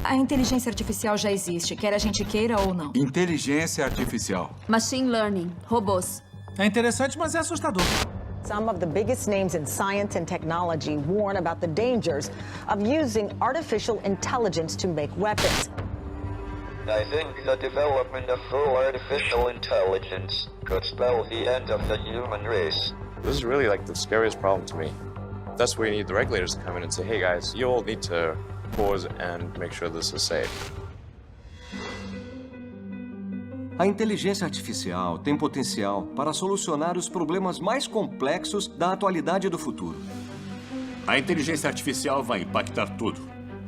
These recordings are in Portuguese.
A inteligência artificial já existe, quer a gente queira ou não. Inteligência artificial. Machine Learning, robôs. É interessante, mas é assustador. Some of the biggest names in science and technology warn about the dangers of using artificial intelligence to make weapons. I think the development of full artificial intelligence could spell the end of the human race. This is really like the scariest problem to me. That's where you need the regulators to come in and say, hey guys, you all need to pause and make sure this is safe. A inteligência artificial tem potencial para solucionar os problemas mais complexos da atualidade e do futuro. A inteligência artificial vai impactar tudo.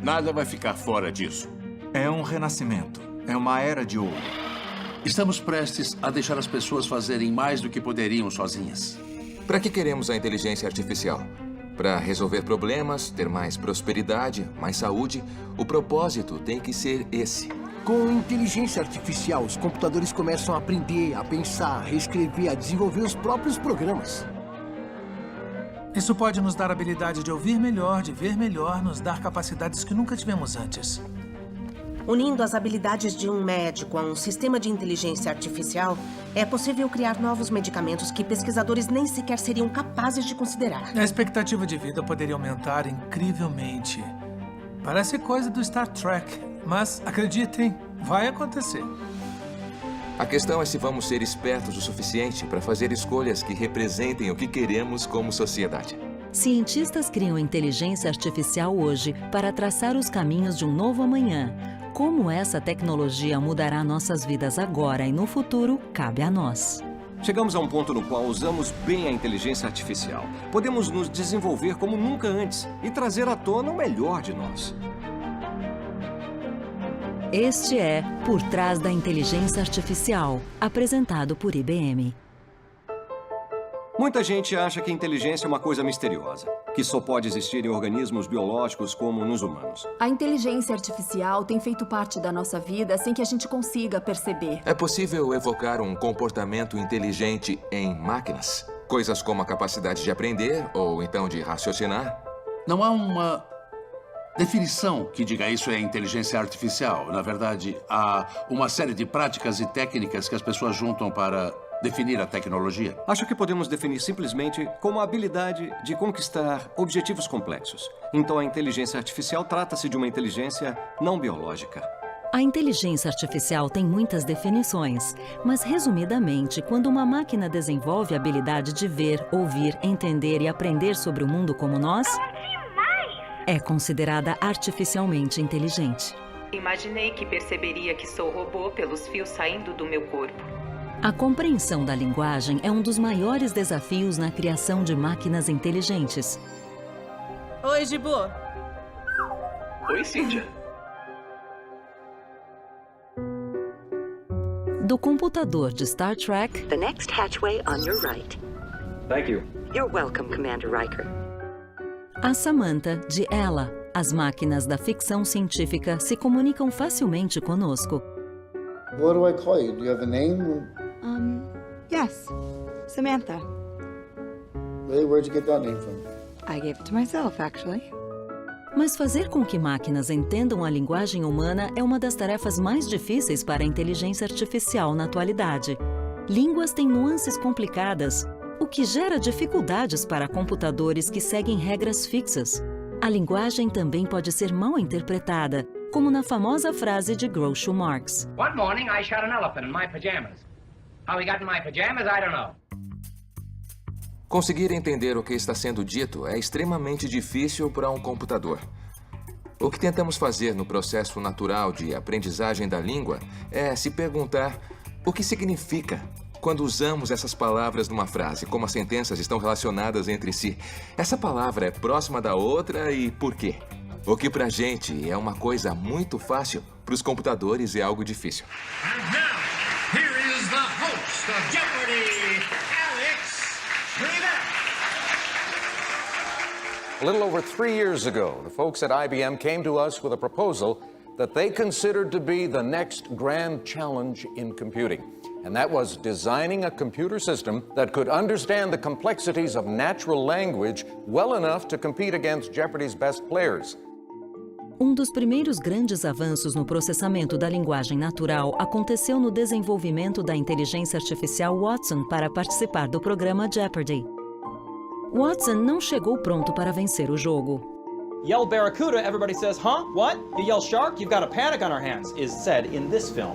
Nada vai ficar fora disso. É um renascimento. É uma era de ouro. Estamos prestes a deixar as pessoas fazerem mais do que poderiam sozinhas. Para que queremos a inteligência artificial? Para resolver problemas, ter mais prosperidade, mais saúde? O propósito tem que ser esse. Com inteligência artificial, os computadores começam a aprender, a pensar, a reescrever, a desenvolver os próprios programas. Isso pode nos dar a habilidade de ouvir melhor, de ver melhor, nos dar capacidades que nunca tivemos antes. Unindo as habilidades de um médico a um sistema de inteligência artificial, é possível criar novos medicamentos que pesquisadores nem sequer seriam capazes de considerar. A expectativa de vida poderia aumentar incrivelmente. Parece coisa do Star Trek, mas acreditem, vai acontecer. A questão é se vamos ser espertos o suficiente para fazer escolhas que representem o que queremos como sociedade. Cientistas criam inteligência artificial hoje para traçar os caminhos de um novo amanhã. Como essa tecnologia mudará nossas vidas agora e no futuro, cabe a nós. Chegamos a um ponto no qual usamos bem a inteligência artificial. Podemos nos desenvolver como nunca antes e trazer à tona o melhor de nós. Este é Por Trás da Inteligência Artificial, apresentado por IBM. Muita gente acha que a inteligência é uma coisa misteriosa, que só pode existir em organismos biológicos como nos humanos. A inteligência artificial tem feito parte da nossa vida sem que a gente consiga perceber. É possível evocar um comportamento inteligente em máquinas? Coisas como a capacidade de aprender ou então de raciocinar? Não há uma definição que diga isso é inteligência artificial. Na verdade, há uma série de práticas e técnicas que as pessoas juntam para definir a tecnologia. Acho que podemos definir simplesmente como a habilidade de conquistar objetivos complexos. Então a inteligência artificial trata-se de uma inteligência não biológica. A inteligência artificial tem muitas definições, mas resumidamente, quando uma máquina desenvolve a habilidade de ver, ouvir, entender e aprender sobre o mundo como nós, é considerada artificialmente inteligente. Imaginei que perceberia que sou robô pelos fios saindo do meu corpo. A compreensão da linguagem é um dos maiores desafios na criação de máquinas inteligentes. Oi, Gibu. Oi, Cíntia. Do computador de Star Trek... The next hatchway on your right. Thank you. You're welcome, Commander Riker. A Samantha, de Ela. As máquinas da ficção científica se comunicam facilmente conosco. What do I call you? Do you have a name? Yes. Samantha. Really? Where'd you get that name from? I gave it to myself, actually. Mas fazer com que máquinas entendam a linguagem humana é uma das tarefas mais difíceis para a inteligência artificial na atualidade. Línguas têm nuances complicadas, o que gera dificuldades para computadores que seguem regras fixas. A linguagem também pode ser mal interpretada, como na famosa frase de Groucho Marx. One morning I shot an elephant in my pajamas. How he got in my pajamas, I don't know. Conseguir entender o que está sendo dito é extremamente difícil para um computador. O que tentamos fazer no processo natural de aprendizagem da língua é se perguntar o que significa quando usamos essas palavras numa frase, como as sentenças estão relacionadas entre si. Essa palavra é próxima da outra e por quê? O que pra gente é uma coisa muito fácil, pros computadores é algo difícil. And now, here is the host of Jeopardy, Alex Trebek. A little over 3 years ago, the folks at IBM came to us with a proposal that they considered to be the next grand challenge in computing. And that was designing a computer system that could understand the complexities of natural language well enough to compete against Jeopardy's best players. Um dos primeiros grandes avanços no processamento da linguagem natural aconteceu no desenvolvimento da inteligência artificial Watson para participar do programa Jeopardy! Watson não chegou pronto para vencer o jogo. Yell barracuda, everybody says, huh? What? You yell shark? You've got a panic on our hands, is said in this film.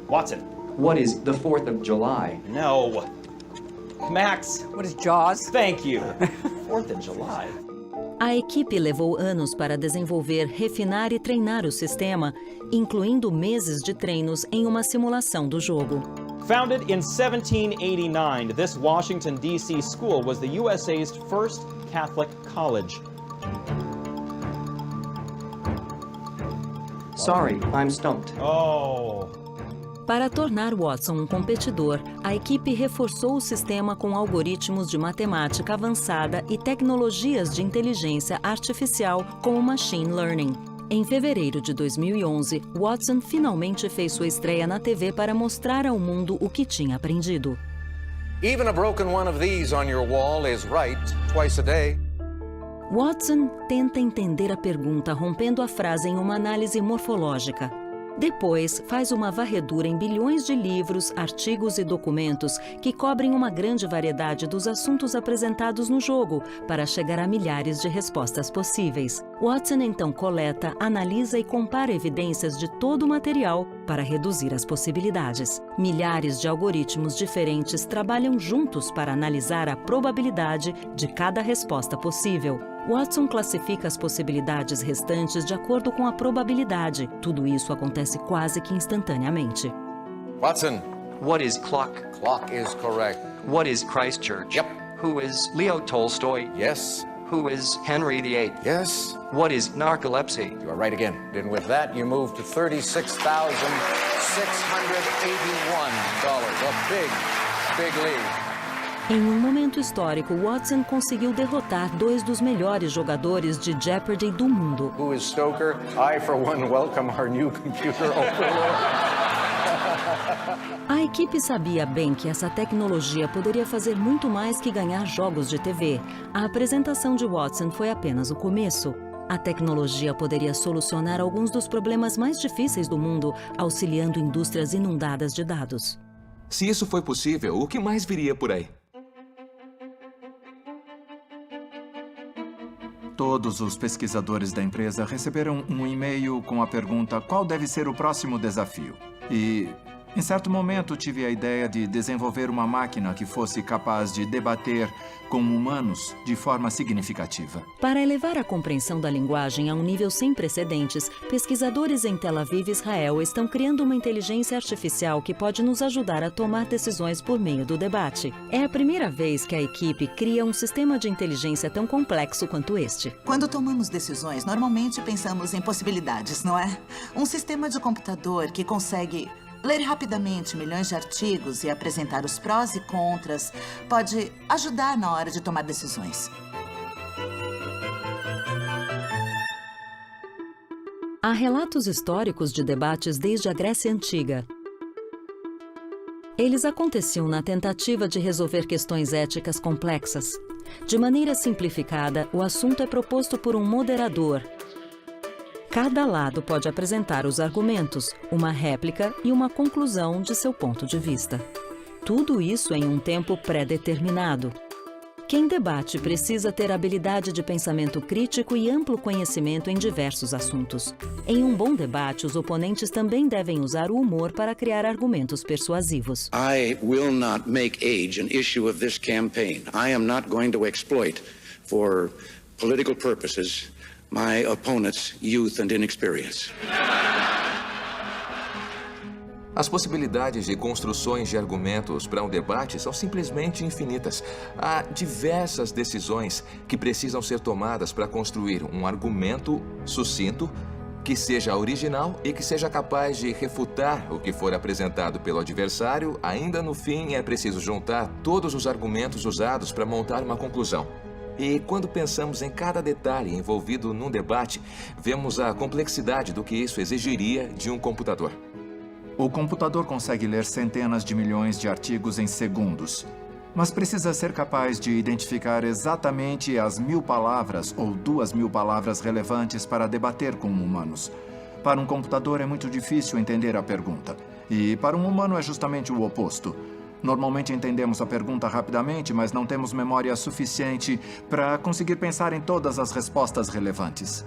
Watson. What is the 4th of July? No. Max. What is Jaws? Thank you. 4th of July. A equipe levou anos para desenvolver, refinar e treinar o sistema, incluindo meses de treinos em uma simulação do jogo. Founded in 1789, this Washington, D.C. school was the USA's first Catholic college. Sorry, I'm stumped. Oh. Para tornar Watson um competidor, a equipe reforçou o sistema com algoritmos de matemática avançada e tecnologias de inteligência artificial como machine learning. Em fevereiro de 2011, Watson finalmente fez sua estreia na TV para mostrar ao mundo o que tinha aprendido. Even a broken one of these on your wall is right twice a day. Watson tenta entender a pergunta rompendo a frase em uma análise morfológica. Depois, faz uma varredura em bilhões de livros, artigos e documentos que cobrem uma grande variedade dos assuntos apresentados no jogo, para chegar a milhares de respostas possíveis. Watson então coleta, analisa e compara evidências de todo o material para reduzir as possibilidades. Milhares de algoritmos diferentes trabalham juntos para analisar a probabilidade de cada resposta possível. Watson classifica as possibilidades restantes de acordo com a probabilidade. Tudo isso acontece quase que instantaneamente. Watson. What is clock? Clock is correct. What is Christchurch? Yep. Who is Leo Tolstoy? Yes. Who is Henry VIII? Yes. What is narcolepsy? You are right again. And with that, you move to $36,681. A big lead. Em um momento histórico, Watson conseguiu derrotar dois dos melhores jogadores de Jeopardy do mundo. Who is Stoker? I, for one, welcome our new computer overlord. A equipe sabia bem que essa tecnologia poderia fazer muito mais que ganhar jogos de TV. A apresentação de Watson foi apenas o começo. A tecnologia poderia solucionar alguns dos problemas mais difíceis do mundo, auxiliando indústrias inundadas de dados. Se isso foi possível, o que mais viria por aí? Todos os pesquisadores da empresa receberam um e-mail com a pergunta qual deve ser o próximo desafio. E, em certo momento, tive a ideia de desenvolver uma máquina que fosse capaz de debater com humanos de forma significativa. Para elevar a compreensão da linguagem a um nível sem precedentes, pesquisadores em Tel Aviv, Israel, estão criando uma inteligência artificial que pode nos ajudar a tomar decisões por meio do debate. É a primeira vez que a equipe cria um sistema de inteligência tão complexo quanto este. Quando tomamos decisões, normalmente pensamos em possibilidades, não é? Um sistema de computador que consegue ler rapidamente milhões de artigos e apresentar os prós e contras pode ajudar na hora de tomar decisões. Há relatos históricos de debates desde a Grécia Antiga. Eles aconteciam na tentativa de resolver questões éticas complexas. De maneira simplificada, o assunto é proposto por um moderador. Cada lado pode apresentar os argumentos, uma réplica e uma conclusão de seu ponto de vista. Tudo isso em um tempo pré-determinado. Quem debate precisa ter habilidade de pensamento crítico e amplo conhecimento em diversos assuntos. Em um bom debate, os oponentes também devem usar o humor para criar argumentos persuasivos. I will not make age an issue of this campaign. I am not going to exploit, for political purposes, my opponent's youth and inexperience. As possibilidades de construções de argumentos para um debate são simplesmente infinitas. Há diversas decisões que precisam ser tomadas para construir um argumento sucinto, que seja original e que seja capaz de refutar o que for apresentado pelo adversário. Ainda no fim, é preciso juntar todos os argumentos usados para montar uma conclusão. E quando pensamos em cada detalhe envolvido num debate, vemos a complexidade do que isso exigiria de um computador. O computador consegue ler centenas de milhões de artigos em segundos. mas precisa ser capaz de identificar exatamente as 1000 palavras ou 2000 palavras relevantes para debater com humanos. Para um computador é muito difícil entender a pergunta, e para um humano é justamente o oposto. Normalmente entendemos a pergunta rapidamente, mas não temos memória suficiente para conseguir pensar em todas as respostas relevantes.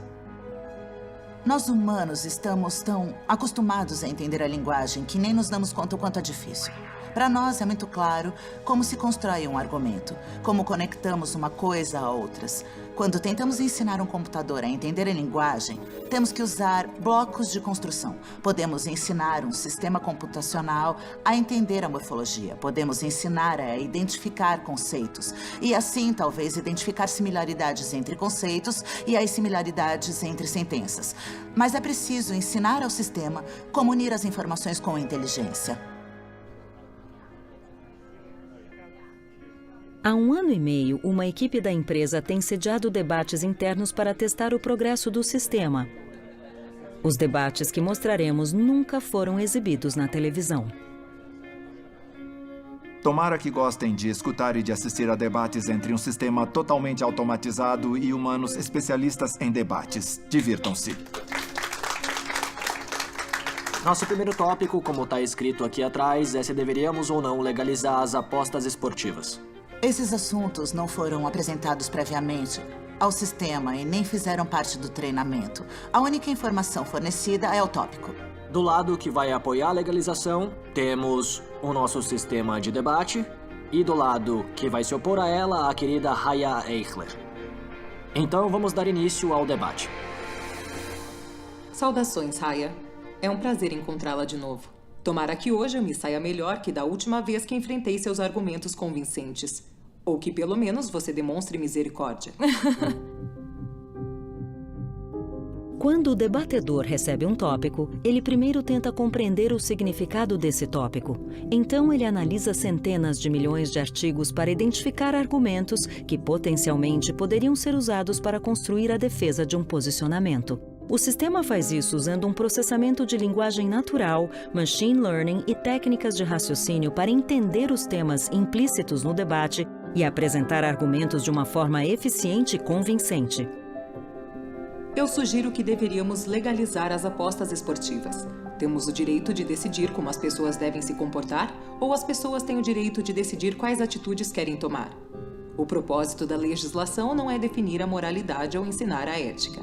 Nós humanos estamos tão acostumados a entender a linguagem que nem nos damos conta o quanto é difícil. Para nós é muito claro como se constrói um argumento, como conectamos uma coisa a outras. Quando tentamos ensinar um computador a entender a linguagem, temos que usar blocos de construção. Podemos ensinar um sistema computacional a entender a morfologia. Podemos ensinar a identificar conceitos. E assim, talvez, identificar similaridades entre conceitos e as similaridades entre sentenças. Mas é preciso ensinar ao sistema como unir as informações com a inteligência. Há 1 ano e meio, uma equipe da empresa tem sediado debates internos para testar o progresso do sistema. Os debates que mostraremos nunca foram exibidos na televisão. Tomara que gostem de escutar e de assistir a debates entre um sistema totalmente automatizado e humanos especialistas em debates. Divirtam-se. Nosso primeiro tópico, como está escrito aqui atrás, é se deveríamos ou não legalizar as apostas esportivas. Esses assuntos não foram apresentados previamente ao sistema e nem fizeram parte do treinamento. A única informação fornecida é o tópico. Do lado que vai apoiar a legalização, temos o nosso sistema de debate e do lado que vai se opor a ela, a querida Raya Eichler. Então vamos dar início ao debate. Saudações, Raya. É um prazer encontrá-la de novo. Tomara que hoje eu me saia melhor que da última vez que enfrentei seus argumentos convincentes. Ou que, pelo menos, você demonstre misericórdia. Quando o debatedor recebe um tópico, ele primeiro tenta compreender o significado desse tópico. Então, ele analisa centenas de milhões de artigos para identificar argumentos que potencialmente poderiam ser usados para construir a defesa de um posicionamento. O sistema faz isso usando um processamento de linguagem natural, machine learning e técnicas de raciocínio para entender os temas implícitos no debate e apresentar argumentos de uma forma eficiente e convincente. Eu sugiro que deveríamos legalizar as apostas esportivas. Temos o direito de decidir como as pessoas devem se comportar, ou as pessoas têm o direito de decidir quais atitudes querem tomar. O propósito da legislação não é definir a moralidade ou ensinar a ética.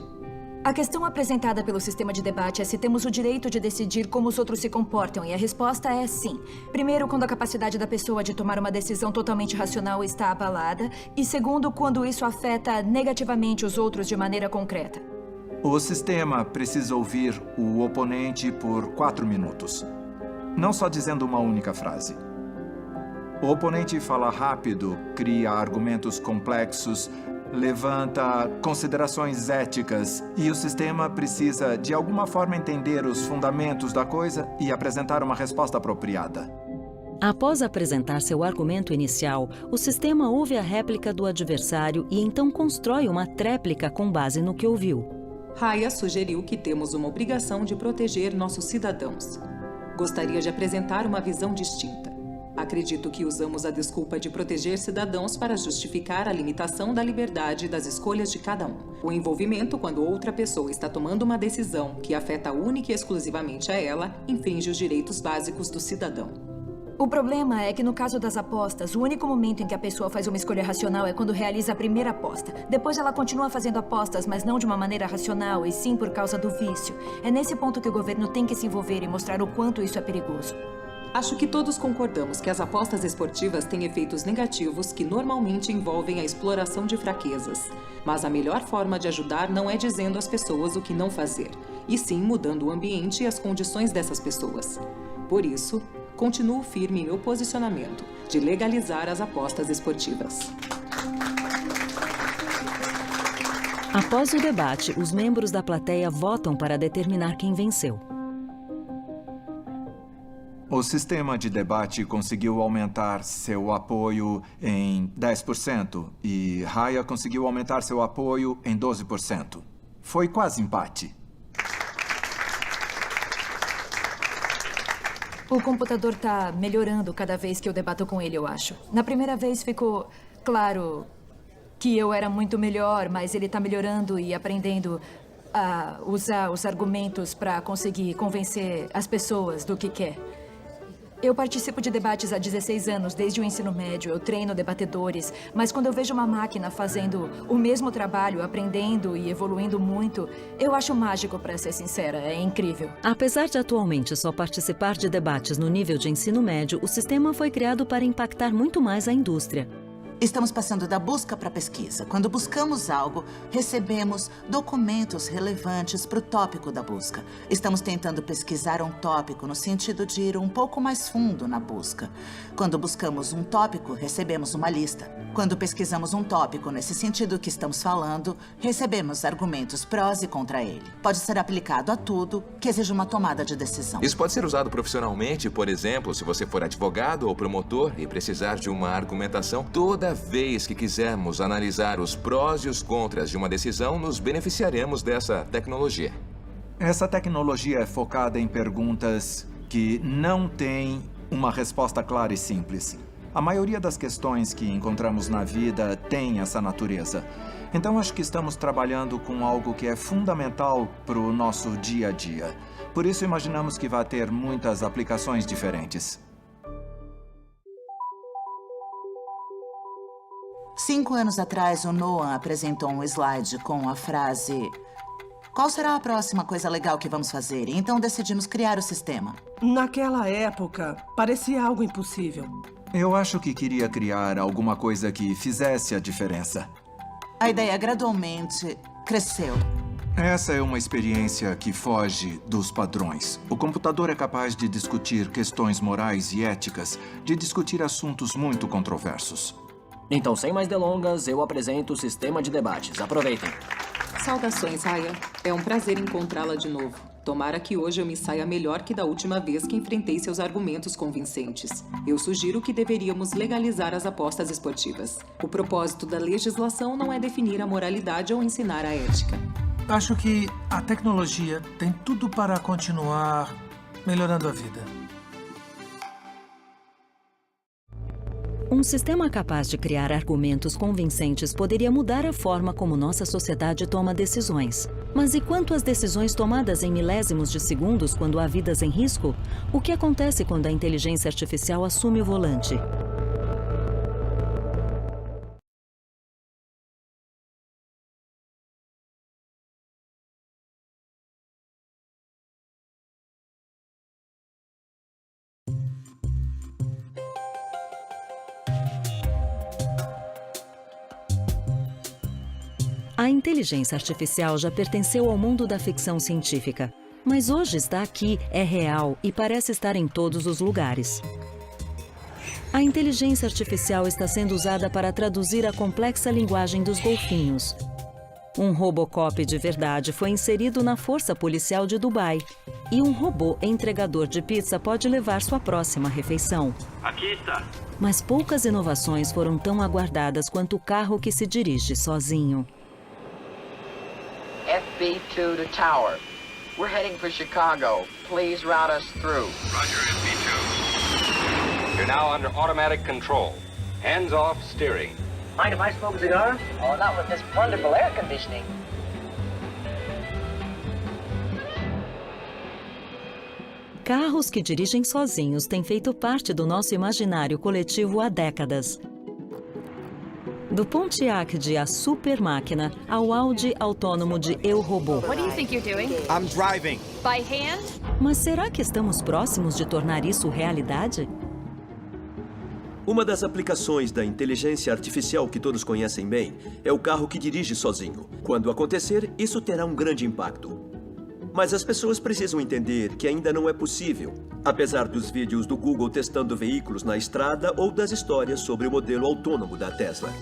A questão apresentada pelo sistema de debate é se temos o direito de decidir como os outros se comportam, e a resposta é sim. Primeiro, quando a capacidade da pessoa de tomar uma decisão totalmente racional está abalada, e segundo, quando isso afeta negativamente os outros de maneira concreta. O sistema precisa ouvir o oponente por 4 minutos. Não só dizendo uma única frase. O oponente fala rápido, cria argumentos complexos, levanta considerações éticas e o sistema precisa, de alguma forma, entender os fundamentos da coisa e apresentar uma resposta apropriada. Após apresentar seu argumento inicial, o sistema ouve a réplica do adversário e então constrói uma tréplica com base no que ouviu. Raya sugeriu que temos uma obrigação de proteger nossos cidadãos. Gostaria de apresentar uma visão distinta. Acredito que usamos a desculpa de proteger cidadãos para justificar a limitação da liberdade das escolhas de cada um. O envolvimento quando outra pessoa está tomando uma decisão que afeta única e exclusivamente a ela, infringe os direitos básicos do cidadão. O problema é que no caso das apostas, o único momento em que a pessoa faz uma escolha racional é quando realiza a primeira aposta. Depois ela continua fazendo apostas, mas não de uma maneira racional, e sim por causa do vício. É nesse ponto que o governo tem que se envolver e mostrar o quanto isso é perigoso. Acho que todos concordamos que as apostas esportivas têm efeitos negativos que normalmente envolvem a exploração de fraquezas. Mas a melhor forma de ajudar não é dizendo às pessoas o que não fazer, e sim mudando o ambiente e as condições dessas pessoas. Por isso, continuo firme em meu posicionamento de legalizar as apostas esportivas. Após o debate, os membros da plateia votam para determinar quem venceu. O sistema de debate conseguiu aumentar seu apoio em 10% e Raya conseguiu aumentar seu apoio em 12%. Foi quase empate. O computador tá melhorando cada vez que eu debato com ele, eu acho. Na primeira vez ficou claro que eu era muito melhor, mas ele tá melhorando e aprendendo a usar os argumentos para conseguir convencer as pessoas do que quer. Eu participo de debates há 16 anos, desde o ensino médio. Eu treino debatedores, mas quando eu vejo uma máquina fazendo o mesmo trabalho, aprendendo e evoluindo muito, eu acho mágico, para ser sincera. É incrível. Apesar de atualmente só participar de debates no nível de ensino médio, o sistema foi criado para impactar muito mais a indústria. Estamos passando da busca para a pesquisa. Quando buscamos algo, recebemos documentos relevantes para o tópico da busca. Estamos tentando pesquisar um tópico no sentido de ir um pouco mais fundo na busca. Quando buscamos um tópico, recebemos uma lista. Quando pesquisamos um tópico nesse sentido que estamos falando, recebemos argumentos prós e contra ele. Pode ser aplicado a tudo que exija uma tomada de decisão. Isso pode ser usado profissionalmente, por exemplo, se você for advogado ou promotor e precisar de uma argumentação. Toda vez que quisermos analisar os prós e os contras de uma decisão, nos beneficiaremos dessa tecnologia. Essa tecnologia é focada em perguntas que não têm uma resposta clara e simples. A maioria das questões que encontramos na vida tem essa natureza. Então, acho que estamos trabalhando com algo que é fundamental para o nosso dia a dia. Por isso, imaginamos que vai ter muitas aplicações diferentes. 5 anos atrás, o Noam apresentou um slide com a frase: qual será a próxima coisa legal que vamos fazer? E então decidimos criar o sistema. Naquela época, parecia algo impossível. Eu acho que queria criar alguma coisa que fizesse a diferença. A ideia gradualmente cresceu. Essa é uma experiência que foge dos padrões. O computador é capaz de discutir questões morais e éticas, de discutir assuntos muito controversos. Então, sem mais delongas, eu apresento o sistema de debates. Aproveitem. Saudações, Raya. É um prazer encontrá-la de novo. Tomara que hoje eu me saia melhor que da última vez que enfrentei seus argumentos convincentes. Eu sugiro que deveríamos legalizar as apostas esportivas. O propósito da legislação não é definir a moralidade ou ensinar a ética. Acho que a tecnologia tem tudo para continuar melhorando a vida. Um sistema capaz de criar argumentos convincentes poderia mudar a forma como nossa sociedade toma decisões. Mas e quanto às decisões tomadas em milésimos de segundos quando há vidas em risco? O que acontece quando a inteligência artificial assume o volante? A inteligência artificial já pertenceu ao mundo da ficção científica, mas hoje está aqui, é real e parece estar em todos os lugares. A inteligência artificial está sendo usada para traduzir a complexa linguagem dos golfinhos. Um Robocop de verdade foi inserido na força policial de Dubai. E um robô entregador de pizza pode levar sua próxima refeição. Aqui está. Mas poucas inovações foram tão aguardadas quanto o carro que se dirige sozinho. FB2 to Tower. We're heading for Chicago. Please route us through. Roger, FB2. You're now under automatic control. Hands off steering. Mind if I smoke a cigar? Oh, not with this wonderful air conditioning. Carros que dirigem sozinhos têm feito parte do nosso imaginário coletivo há décadas. Do Pontiac de A Super Máquina ao Audi autônomo de Eu Robô. What do you think you're doing? I'm driving. By hand? Mas será que estamos próximos de tornar isso realidade? Uma das aplicações da inteligência artificial que todos conhecem bem é o carro que dirige sozinho. Quando acontecer, isso terá um grande impacto. Mas as pessoas precisam entender que ainda não é possível, apesar dos vídeos do Google testando veículos na estrada ou das histórias sobre o modelo autônomo da Tesla.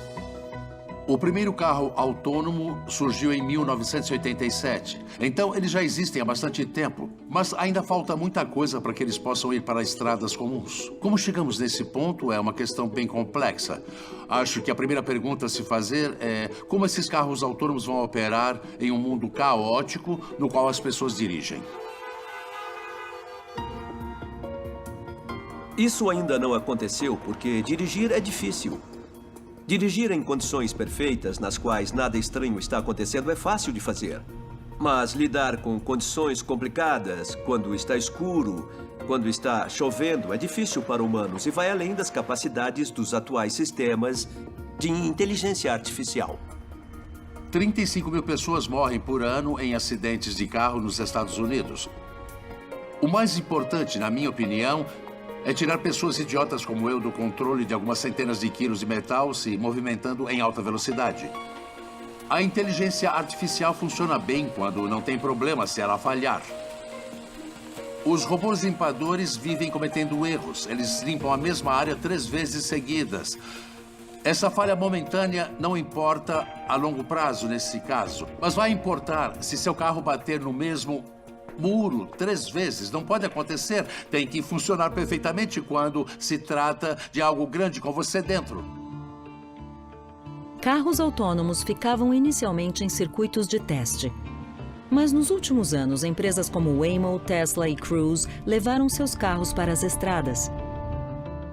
O primeiro carro autônomo surgiu em 1987. Então, eles já existem há bastante tempo, mas ainda falta muita coisa para que eles possam ir para estradas comuns. Como chegamos nesse ponto é uma questão bem complexa. Acho que a primeira pergunta a se fazer é como esses carros autônomos vão operar em um mundo caótico no qual as pessoas dirigem. Isso ainda não aconteceu porque dirigir é difícil. Dirigir em condições perfeitas, nas quais nada estranho está acontecendo, é fácil de fazer. Mas lidar com condições complicadas, quando está escuro, quando está chovendo, é difícil para humanos e vai além das capacidades dos atuais sistemas de inteligência artificial. 35 mil pessoas morrem por ano em acidentes de carro nos Estados Unidos. O mais importante, na minha opinião, é tirar pessoas idiotas como eu do controle de algumas centenas de quilos de metal se movimentando em alta velocidade. A inteligência artificial funciona bem quando não tem problema se ela falhar. Os robôs limpadores vivem cometendo erros. Eles limpam a mesma área 3 vezes seguidas. Essa falha momentânea não importa a longo prazo nesse caso, mas vai importar se seu carro bater no mesmo muro 3 vezes. Não pode acontecer. Tem que funcionar perfeitamente quando se trata de algo grande com você dentro. Carros autônomos ficavam inicialmente em circuitos de teste. Mas nos últimos anos, empresas como Waymo, Tesla e Cruise levaram seus carros para as estradas.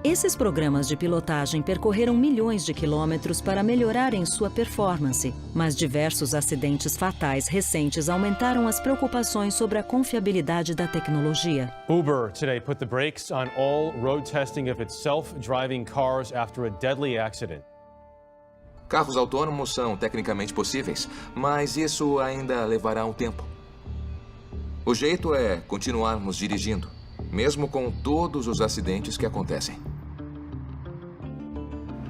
Esses programas de pilotagem percorreram milhões de quilômetros para melhorarem sua performance, mas diversos acidentes fatais recentes aumentaram as preocupações sobre a confiabilidade da tecnologia. Uber today put the brakes on all road testing of its self-driving cars after a deadly accident. Carros autônomos são tecnicamente possíveis, mas isso ainda levará um tempo. O jeito é continuarmos dirigindo, mesmo com todos os acidentes que acontecem.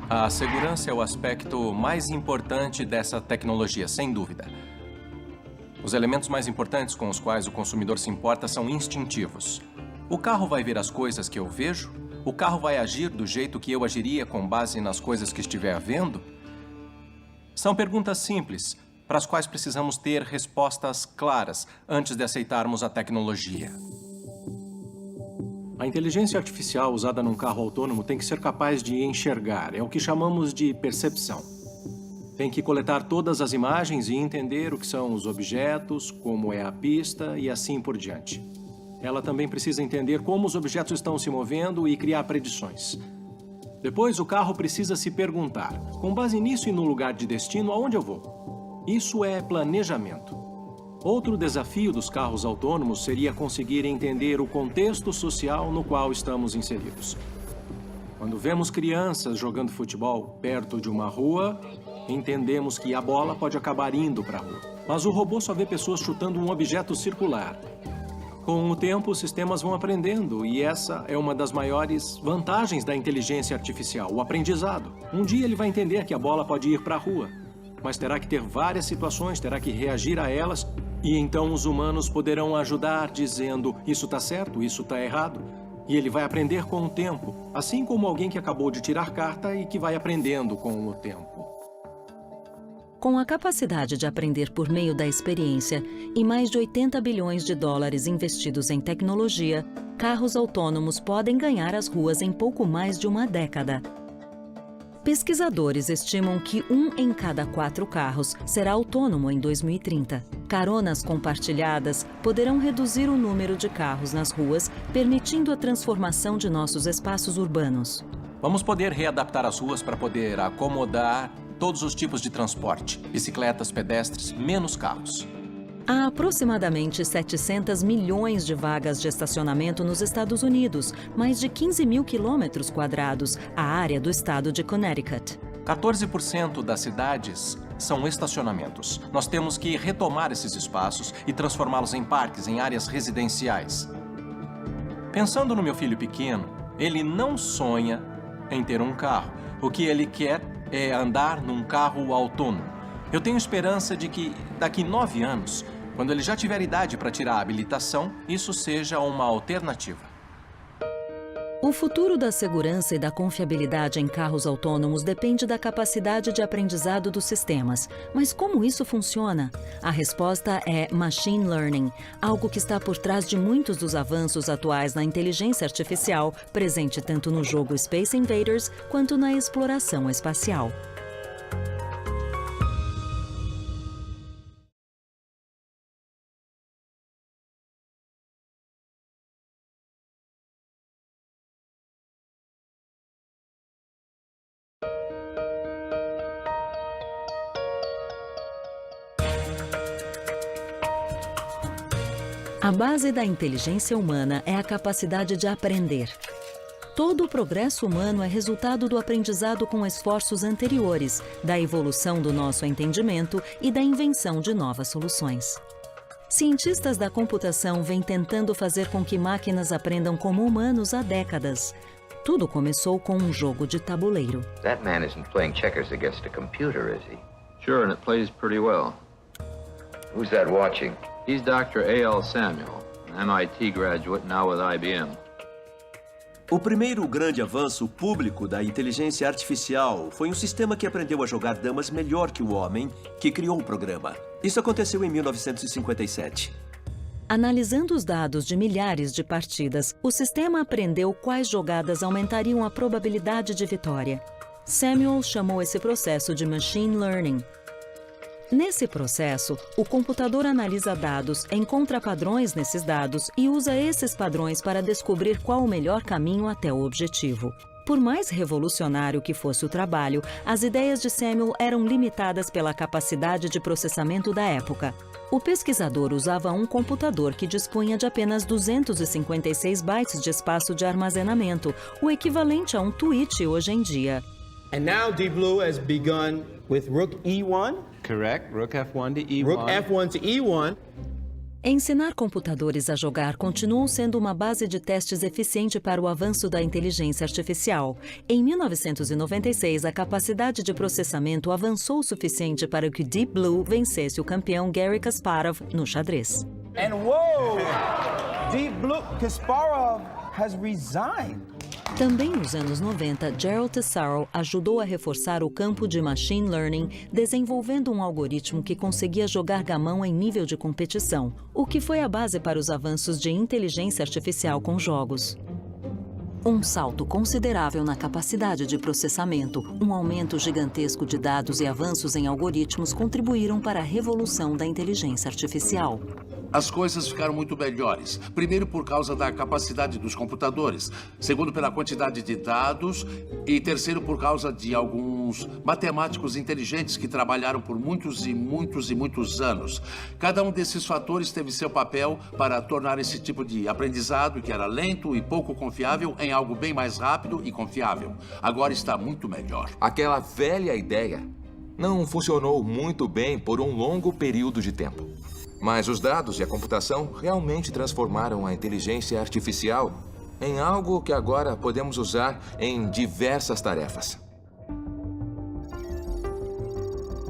A segurança é o aspecto mais importante dessa tecnologia, sem dúvida. Os elementos mais importantes com os quais o consumidor se importa são instintivos. O carro vai ver as coisas que eu vejo? O carro vai agir do jeito que eu agiria com base nas coisas que estiver vendo? São perguntas simples, para as quais precisamos ter respostas claras antes de aceitarmos a tecnologia. A inteligência artificial usada num carro autônomo tem que ser capaz de enxergar. É o que chamamos de percepção. Tem que coletar todas as imagens e entender o que são os objetos, como é a pista e assim por diante. Ela também precisa entender como os objetos estão se movendo e criar predições. Depois, o carro precisa se perguntar, com base nisso e no lugar de destino, aonde eu vou? Isso é planejamento. Outro desafio dos carros autônomos seria conseguir entender o contexto social no qual estamos inseridos. Quando vemos crianças jogando futebol perto de uma rua, entendemos que a bola pode acabar indo para a rua. Mas o robô só vê pessoas chutando um objeto circular. Com o tempo, os sistemas vão aprendendo, e essa é uma das maiores vantagens da inteligência artificial, o aprendizado. Um dia ele vai entender que a bola pode ir para a rua, mas terá que ter várias situações, terá que reagir a elas, e então os humanos poderão ajudar dizendo, isso está certo, isso está errado. E ele vai aprender com o tempo, assim como alguém que acabou de tirar carta e que vai aprendendo com o tempo. Com a capacidade de aprender por meio da experiência e mais de 80 bilhões de dólares investidos em tecnologia, carros autônomos podem ganhar as ruas em pouco mais de uma década. Pesquisadores estimam que 1 em cada 4 carros será autônomo em 2030. Caronas compartilhadas poderão reduzir o número de carros nas ruas, permitindo a transformação de nossos espaços urbanos. Vamos poder readaptar as ruas para poder acomodar todos os tipos de transporte, bicicletas, pedestres, menos carros. Há aproximadamente 700 milhões de vagas de estacionamento nos Estados Unidos, mais de 15 mil quilômetros quadrados, a área do estado de Connecticut. 14% das cidades são estacionamentos. Nós temos que retomar esses espaços e transformá-los em parques, em áreas residenciais. Pensando no meu filho pequeno, ele não sonha em ter um carro. O que ele quer é andar num carro autônomo. Eu tenho esperança de que, daqui 9 anos, quando ele já tiver idade para tirar a habilitação, isso seja uma alternativa. O futuro da segurança e da confiabilidade em carros autônomos depende da capacidade de aprendizado dos sistemas. Mas como isso funciona? A resposta é Machine Learning, algo que está por trás de muitos dos avanços atuais na inteligência artificial, presente tanto no jogo Space Invaders quanto na exploração espacial. A base da inteligência humana é a capacidade de aprender. Todo o progresso humano é resultado do aprendizado com esforços anteriores, da evolução do nosso entendimento e da invenção de novas soluções. Cientistas da computação vêm tentando fazer com que máquinas aprendam como humanos há décadas. Tudo começou com um jogo de tabuleiro. That man isn't playing checkers against a computer, is he? Sure, and it plays pretty well. Who's that watching? He's Dr. A.L. Samuel, an MIT graduate now with IBM. O primeiro grande avanço público da inteligência artificial foi um sistema que aprendeu a jogar damas melhor que o homem que criou o programa. Isso aconteceu em 1957. Analisando os dados de milhares de partidas, o sistema aprendeu quais jogadas aumentariam a probabilidade de vitória. Samuel chamou esse processo de machine learning. Nesse processo, o computador analisa dados, encontra padrões nesses dados e usa esses padrões para descobrir qual o melhor caminho até o objetivo. Por mais revolucionário que fosse o trabalho, as ideias de Samuel eram limitadas pela capacidade de processamento da época. O pesquisador usava um computador que dispunha de apenas 256 bytes de espaço de armazenamento, o equivalente a um tweet hoje em dia. And now Deep Blue has begun with Rook E1. Correct. Rook F1 to E1. Rook F1 to E1. Ensinar computadores a jogar continuou sendo uma base de testes eficiente para o avanço da inteligência artificial. Em 1996, a capacidade de processamento avançou o suficiente para que Deep Blue vencesse o campeão Garry Kasparov no xadrez. And whoa! Deep Blue Kasparov has resigned. Também nos anos 90, Gerald Tesaro ajudou a reforçar o campo de machine learning, desenvolvendo um algoritmo que conseguia jogar gamão em nível de competição, o que foi a base para os avanços de inteligência artificial com jogos. Um salto considerável na capacidade de processamento, um aumento gigantesco de dados e avanços em algoritmos contribuíram para a revolução da inteligência artificial. As coisas ficaram muito melhores. Primeiro, por causa da capacidade dos computadores. Segundo, pela quantidade de dados. E terceiro, por causa de alguns matemáticos inteligentes que trabalharam por muitos e muitos e muitos anos. Cada um desses fatores teve seu papel para tornar esse tipo de aprendizado, que era lento e pouco confiável, em algo bem mais rápido e confiável. Agora está muito melhor. Aquela velha ideia não funcionou muito bem por um longo período de tempo. Mas os dados e a computação realmente transformaram a inteligência artificial em algo que agora podemos usar em diversas tarefas.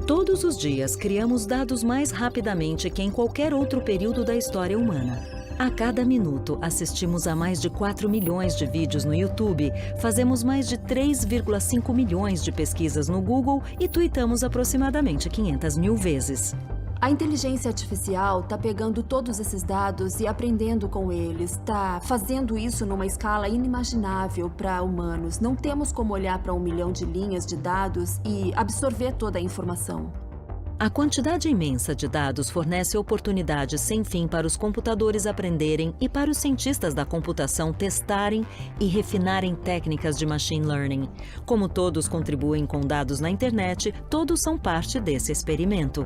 Todos os dias, criamos dados mais rapidamente que em qualquer outro período da história humana. A cada minuto, assistimos a mais de 4 milhões de vídeos no YouTube, fazemos mais de 3,5 milhões de pesquisas no Google e tweetamos aproximadamente 500 mil vezes. A inteligência artificial está pegando todos esses dados e aprendendo com eles. Está fazendo isso numa escala inimaginável para humanos. Não temos como olhar para 1 milhão de linhas de dados e absorver toda a informação. A quantidade imensa de dados fornece oportunidades sem fim para os computadores aprenderem e para os cientistas da computação testarem e refinarem técnicas de machine learning. Como todos contribuem com dados na internet, todos são parte desse experimento.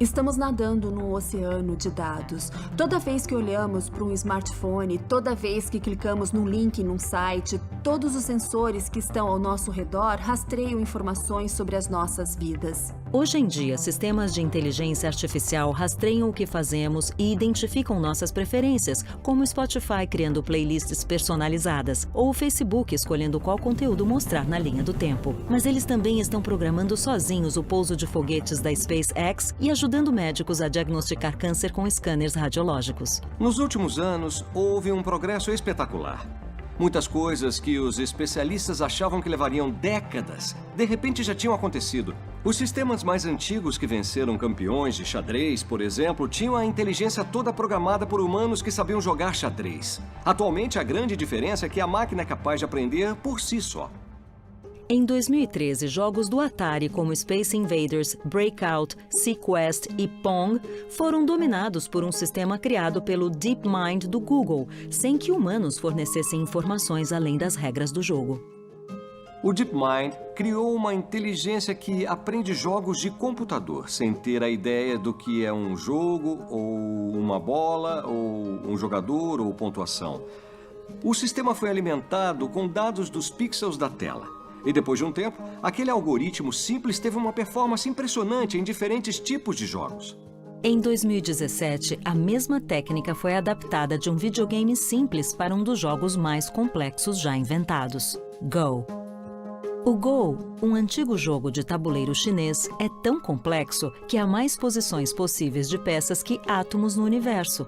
Estamos nadando num oceano de dados. Toda vez que olhamos para um smartphone, toda vez que clicamos num link num site, todos os sensores que estão ao nosso redor rastreiam informações sobre as nossas vidas. Hoje em dia, sistemas de inteligência artificial rastreiam o que fazemos e identificam nossas preferências, como o Spotify criando playlists personalizadas ou o Facebook escolhendo qual conteúdo mostrar na linha do tempo. Mas eles também estão programando sozinhos o pouso de foguetes da SpaceX e ajudando médicos a diagnosticar câncer com scanners radiológicos. Nos últimos anos, houve um progresso espetacular. Muitas coisas que os especialistas achavam que levariam décadas, de repente já tinham acontecido. Os sistemas mais antigos que venceram campeões de xadrez, por exemplo, tinham a inteligência toda programada por humanos que sabiam jogar xadrez. Atualmente, a grande diferença é que a máquina é capaz de aprender por si só. Em 2013, jogos do Atari como Space Invaders, Breakout, Sequest e Pong foram dominados por um sistema criado pelo DeepMind do Google, sem que humanos fornecessem informações além das regras do jogo. O DeepMind criou uma inteligência que aprende jogos de computador, sem ter a ideia do que é um jogo, ou uma bola, ou um jogador, ou pontuação. O sistema foi alimentado com dados dos pixels da tela. E depois de um tempo, aquele algoritmo simples teve uma performance impressionante em diferentes tipos de jogos. Em 2017, a mesma técnica foi adaptada de um videogame simples para um dos jogos mais complexos já inventados, Go. O Go, um antigo jogo de tabuleiro chinês, é tão complexo que há mais posições possíveis de peças que átomos no universo.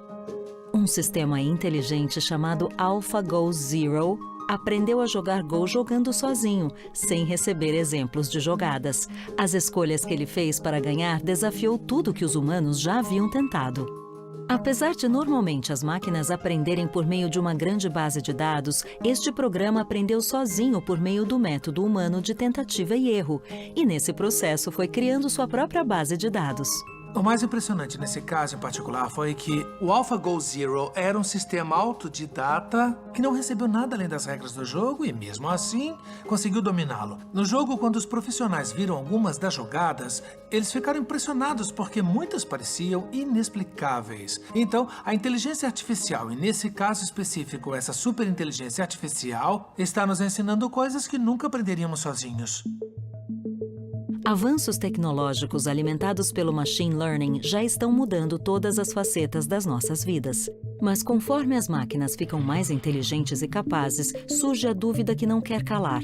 Um sistema inteligente chamado AlphaGo Zero aprendeu a jogar Go jogando sozinho, sem receber exemplos de jogadas. As escolhas que ele fez para ganhar desafiou tudo que os humanos já haviam tentado. Apesar de normalmente as máquinas aprenderem por meio de uma grande base de dados, este programa aprendeu sozinho por meio do método humano de tentativa e erro, e nesse processo foi criando sua própria base de dados. O mais impressionante nesse caso em particular foi que o AlphaGo Zero era um sistema autodidata que não recebeu nada além das regras do jogo e, mesmo assim, conseguiu dominá-lo. No jogo, quando os profissionais viram algumas das jogadas, eles ficaram impressionados porque muitas pareciam inexplicáveis. Então, a inteligência artificial, e nesse caso específico, essa superinteligência artificial, está nos ensinando coisas que nunca aprenderíamos sozinhos. Avanços tecnológicos alimentados pelo machine learning já estão mudando todas as facetas das nossas vidas. Mas conforme as máquinas ficam mais inteligentes e capazes, surge a dúvida que não quer calar.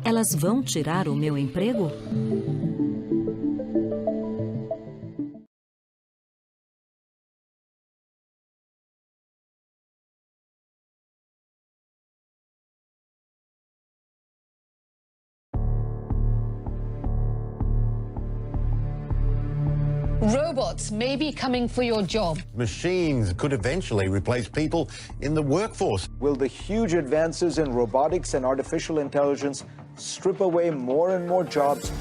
Elas vão tirar o meu emprego? Robots may be coming for your job. Machines could eventually replace people in the workforce. Will the huge advances in robotics and artificial intelligence strip away more and more jobs?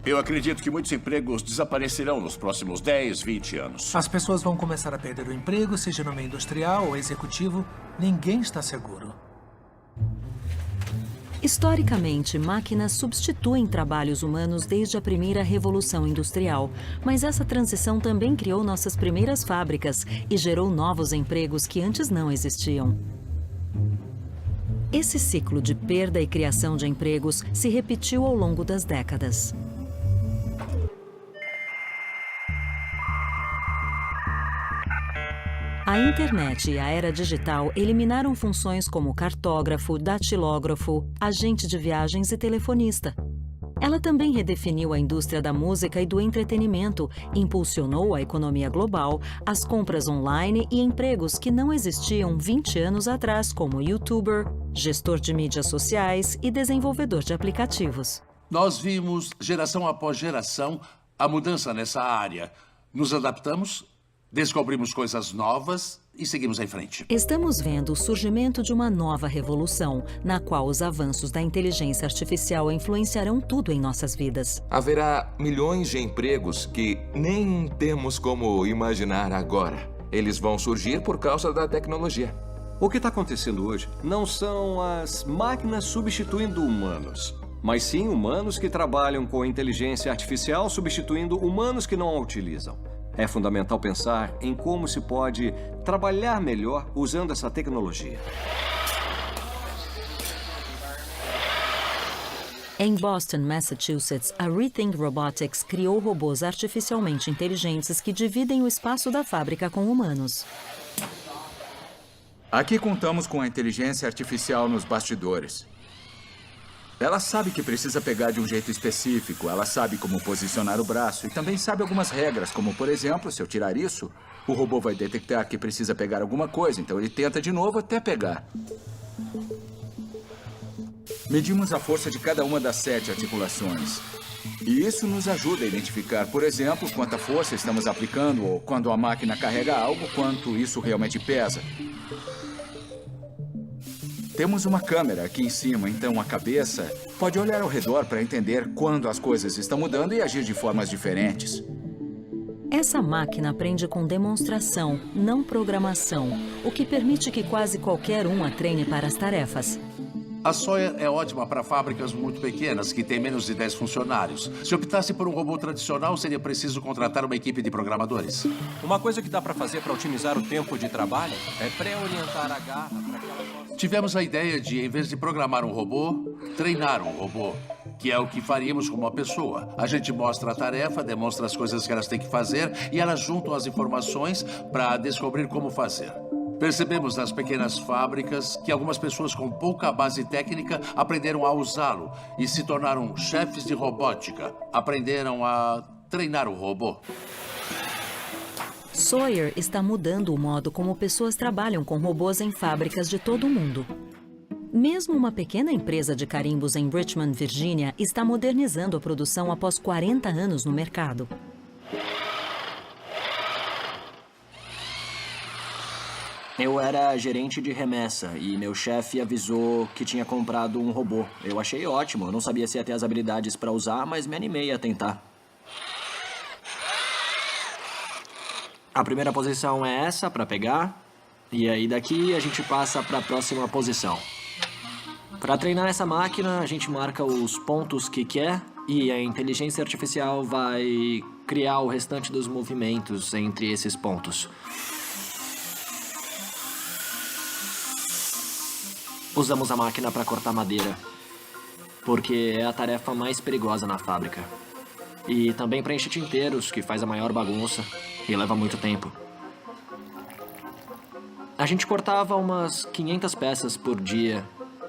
Eu acredito que muitos empregos desaparecerão nos próximos 10, 20 anos. As pessoas vão começar a perder o emprego, seja no meio industrial ou executivo. Ninguém está seguro. Historicamente, máquinas substituem trabalhos humanos desde a primeira revolução industrial, mas essa transição também criou nossas primeiras fábricas e gerou novos empregos que antes não existiam. Esse ciclo de perda e criação de empregos se repetiu ao longo das décadas. A internet e a era digital eliminaram funções como cartógrafo, datilógrafo, agente de viagens e telefonista. Ela também redefiniu a indústria da música e do entretenimento, impulsionou a economia global, as compras online e empregos que não existiam 20 anos atrás, como youtuber, gestor de mídias sociais e desenvolvedor de aplicativos. Nós vimos, geração após geração, a mudança nessa área. Nos adaptamos, descobrimos coisas novas e seguimos em frente. Estamos vendo o surgimento de uma nova revolução, na qual os avanços da inteligência artificial influenciarão tudo em nossas vidas. Haverá milhões de empregos que nem temos como imaginar agora. Eles vão surgir por causa da tecnologia. O que está acontecendo hoje não são as máquinas substituindo humanos, mas sim humanos que trabalham com inteligência artificial substituindo humanos que não a utilizam. É fundamental pensar em como se pode trabalhar melhor usando essa tecnologia. Em Boston, Massachusetts, a Rethink Robotics criou robôs artificialmente inteligentes que dividem o espaço da fábrica com humanos. Aqui contamos com a inteligência artificial nos bastidores. Ela sabe que precisa pegar de um jeito específico, ela sabe como posicionar o braço e também sabe algumas regras, como, por exemplo, se eu tirar isso, o robô vai detectar que precisa pegar alguma coisa, então ele tenta de novo até pegar. Medimos a força de cada uma das 7 articulações. E isso nos ajuda a identificar, por exemplo, quanta força estamos aplicando ou quando a máquina carrega algo, quanto isso realmente pesa. Temos uma câmera aqui em cima, então a cabeça pode olhar ao redor para entender quando as coisas estão mudando e agir de formas diferentes. Essa máquina aprende com demonstração, não programação, o que permite que quase qualquer um a treine para as tarefas. A Sawyer é ótima para fábricas muito pequenas, que têm menos de 10 funcionários. Se optasse por um robô tradicional, seria preciso contratar uma equipe de programadores. Uma coisa que dá para fazer para otimizar o tempo de trabalho é pré-orientar a garra para que ela possa... Tivemos a ideia de, em vez de programar um robô, treinar um robô, que é o que faríamos com uma pessoa. A gente mostra a tarefa, demonstra as coisas que elas têm que fazer e elas juntam as informações para descobrir como fazer. Percebemos nas pequenas fábricas que algumas pessoas com pouca base técnica aprenderam a usá-lo e se tornaram chefes de robótica. Aprenderam a treinar o robô. Sawyer está mudando o modo como pessoas trabalham com robôs em fábricas de todo o mundo. Mesmo uma pequena empresa de carimbos em Richmond, Virgínia, está modernizando a produção após 40 anos no mercado. Eu era gerente de remessa e meu chefe avisou que tinha comprado um robô. Eu achei ótimo, eu não sabia se ia ter as habilidades para usar, mas me animei a tentar. A primeira posição é essa, para pegar. E aí daqui a gente passa para a próxima posição. Para treinar essa máquina, a gente marca os pontos que quer e a inteligência artificial vai criar o restante dos movimentos entre esses pontos. Usamos a máquina para cortar madeira, porque é a tarefa mais perigosa na fábrica. E também preenche tinteiros, que faz a maior bagunça e leva muito tempo. A gente cortava umas 500 peças por dia,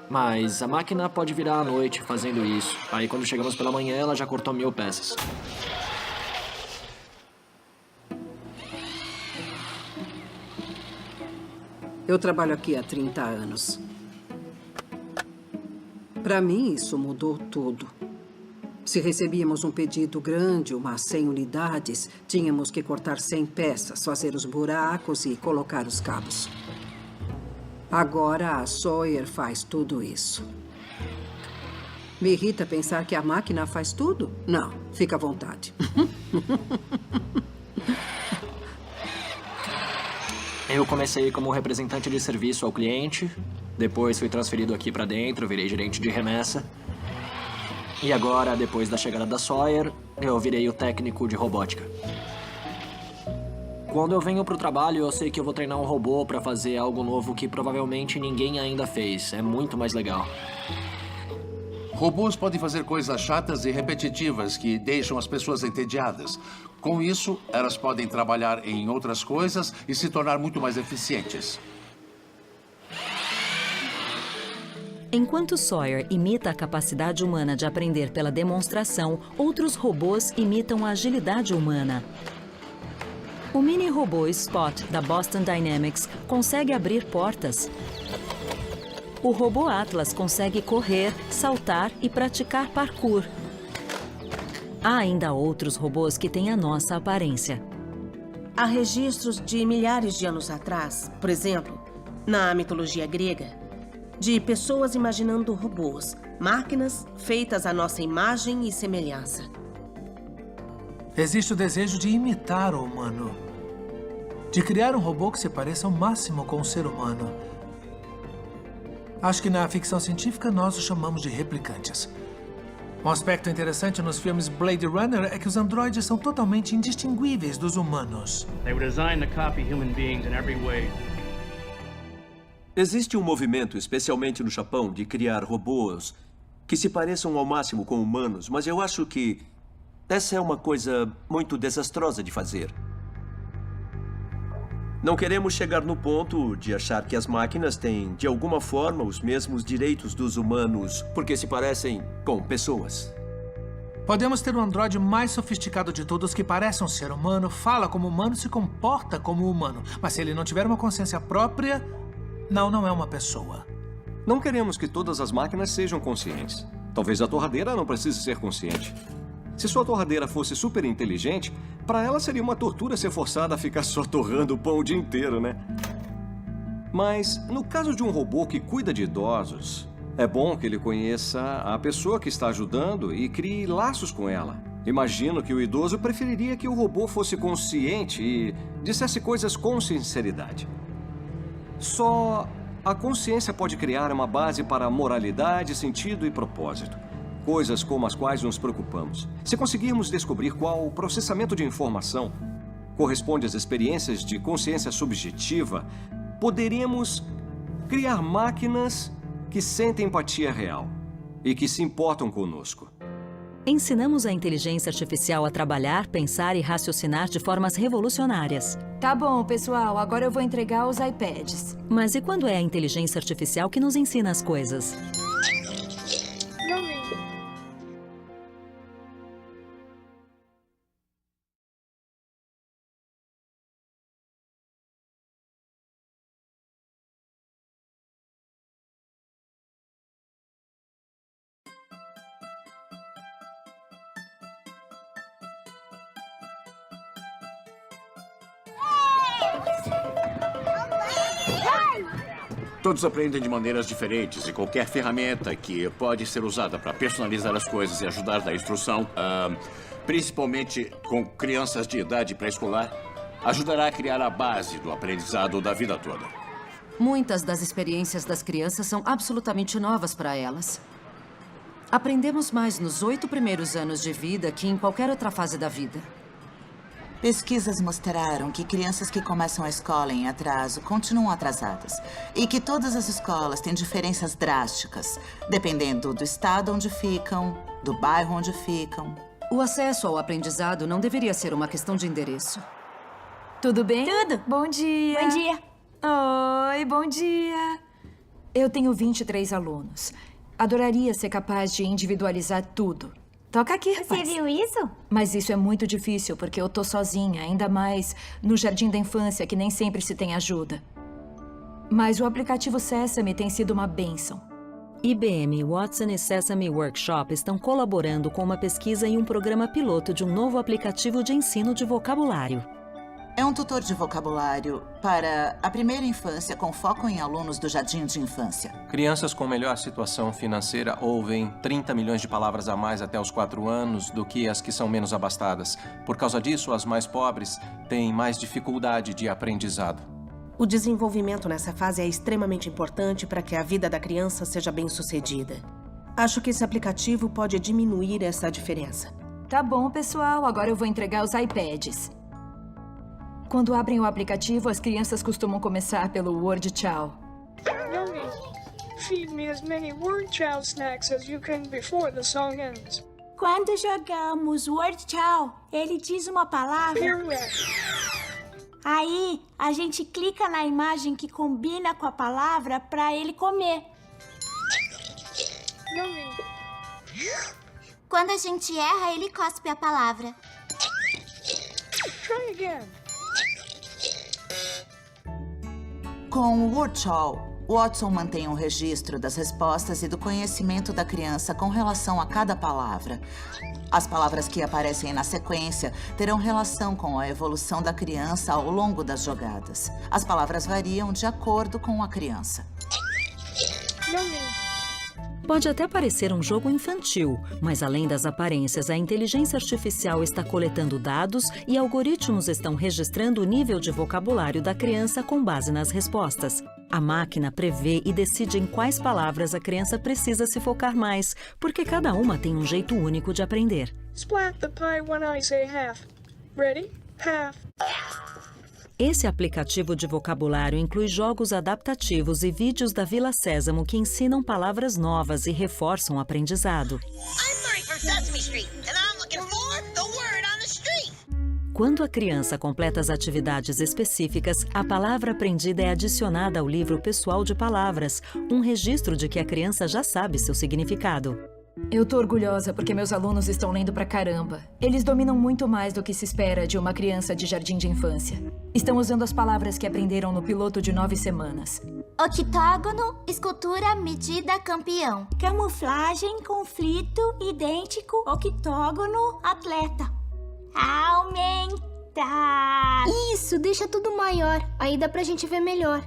mas a máquina pode virar à noite fazendo isso. Aí quando chegamos pela manhã, ela já cortou 1000 peças. Eu trabalho aqui há 30 anos. Para mim, isso mudou tudo. Se recebíamos um pedido grande, umas 100 unidades, tínhamos que cortar 100 peças, fazer os buracos e colocar os cabos. Agora, a Sawyer faz tudo isso. Me irrita pensar que a máquina faz tudo? Não, fica à vontade. Eu comecei como representante de serviço ao cliente, depois fui transferido aqui para dentro, virei gerente de remessa. E agora, depois da chegada da Sawyer, eu virei o técnico de robótica. Quando eu venho pro trabalho, eu sei que eu vou treinar um robô para fazer algo novo que provavelmente ninguém ainda fez. É muito mais legal. Robôs podem fazer coisas chatas e repetitivas que deixam as pessoas entediadas. Com isso, elas podem trabalhar em outras coisas e se tornar muito mais eficientes. Enquanto Sawyer imita a capacidade humana de aprender pela demonstração, outros robôs imitam a agilidade humana. O mini-robô Spot, da Boston Dynamics, consegue abrir portas. O robô Atlas consegue correr, saltar e praticar parkour. Há ainda outros robôs que têm a nossa aparência. Há registros de milhares de anos atrás, por exemplo, na mitologia grega, de pessoas imaginando robôs, máquinas feitas à nossa imagem e semelhança. Existe o desejo de imitar o humano, de criar um robô que se pareça ao máximo com o ser humano. Acho que na ficção científica nós os chamamos de replicantes. Um aspecto interessante nos filmes Blade Runner é que os androides são totalmente indistinguíveis dos humanos. They were designed to copy human beings in every way. Existe um movimento, especialmente no Japão, de criar robôs que se pareçam ao máximo com humanos, mas eu acho que essa é uma coisa muito desastrosa de fazer. Não queremos chegar no ponto de achar que as máquinas têm, de alguma forma, os mesmos direitos dos humanos, porque se parecem com pessoas. Podemos ter o androide mais sofisticado de todos que parece um ser humano, fala como humano, se comporta como humano. Mas se ele não tiver uma consciência própria, não é uma pessoa. Não queremos que todas as máquinas sejam conscientes. Talvez a torradeira não precise ser consciente. Se sua torradeira fosse super inteligente, para ela seria uma tortura ser forçada a ficar só torrando o pão o dia inteiro, né? Mas, no caso de um robô que cuida de idosos, é bom que ele conheça a pessoa que está ajudando e crie laços com ela. Imagino que o idoso preferiria que o robô fosse consciente e dissesse coisas com sinceridade. Só a consciência pode criar uma base para moralidade, sentido e propósito. Coisas com as quais nos preocupamos. Se conseguirmos descobrir qual o processamento de informação corresponde às experiências de consciência subjetiva, poderemos criar máquinas que sentem empatia real e que se importam conosco. Ensinamos a inteligência artificial a trabalhar, pensar e raciocinar de formas revolucionárias. Tá bom, pessoal, agora eu vou entregar os iPads. Mas e quando é a inteligência artificial que nos ensina as coisas? Todos aprendem de maneiras diferentes e qualquer ferramenta que pode ser usada para personalizar as coisas e ajudar na instrução, principalmente com crianças de idade pré-escolar, ajudará a criar a base do aprendizado da vida toda. Muitas das experiências das crianças são absolutamente novas para elas. Aprendemos mais nos 8 primeiros anos de vida que em qualquer outra fase da vida. Pesquisas mostraram que crianças que começam a escola em atraso continuam atrasadas e que todas as escolas têm diferenças drásticas, dependendo do estado onde ficam, do bairro onde ficam. O acesso ao aprendizado não deveria ser uma questão de endereço. Tudo bem? Tudo. Bom dia. Bom dia. Oi, bom dia. Eu tenho 23 alunos. Adoraria ser capaz de individualizar tudo. Toca aqui, rapaz. Você viu isso? Mas isso é muito difícil, porque eu tô sozinha, ainda mais no jardim da infância, que nem sempre se tem ajuda. Mas o aplicativo Sesame tem sido uma bênção. IBM, Watson e Sesame Workshop estão colaborando com uma pesquisa e um programa piloto de um novo aplicativo de ensino de vocabulário. É um tutor de vocabulário para a primeira infância com foco em alunos do jardim de infância. Crianças com melhor situação financeira ouvem 30 milhões de palavras a mais até os 4 anos do que as que são menos abastadas. Por causa disso, as mais pobres têm mais dificuldade de aprendizado. O desenvolvimento nessa fase é extremamente importante para que a vida da criança seja bem-sucedida. Acho que esse aplicativo pode diminuir essa diferença. Tá bom, pessoal. Agora eu vou entregar os iPads. Quando abrem o aplicativo, as crianças costumam começar pelo Word Chow. Yogi, feed me as many Word Chow snacks as you can before the song ends. Quando jogamos Word Chow, ele diz uma palavra. Aí, a gente clica na imagem que combina com a palavra para ele comer. Quando a gente erra, ele cospe a palavra. Try again. Com o Word Chow, Watson mantém um registro das respostas e do conhecimento da criança com relação a cada palavra. As palavras que aparecem na sequência terão relação com a evolução da criança ao longo das jogadas. As palavras variam de acordo com a criança. Pode até parecer um jogo infantil, mas além das aparências, a inteligência artificial está coletando dados e algoritmos estão registrando o nível de vocabulário da criança com base nas respostas. A máquina prevê e decide em quais palavras a criança precisa se focar mais, porque cada uma tem um jeito único de aprender. Splat the pie when I say half. Ready? Half. Esse aplicativo de vocabulário inclui jogos adaptativos e vídeos da Vila Sésamo que ensinam palavras novas e reforçam o aprendizado. Quando a criança completa as atividades específicas, a palavra aprendida é adicionada ao livro pessoal de palavras, um registro de que a criança já sabe seu significado. Eu tô orgulhosa porque meus alunos estão lendo pra caramba. Eles dominam muito mais do que se espera de uma criança de jardim de infância. Estão usando as palavras que aprenderam no piloto de 9 semanas. Octógono, escultura, medida, campeão. Camuflagem, conflito, idêntico, octógono, atleta. Aumentar. Isso, deixa tudo maior. Aí dá pra gente ver melhor.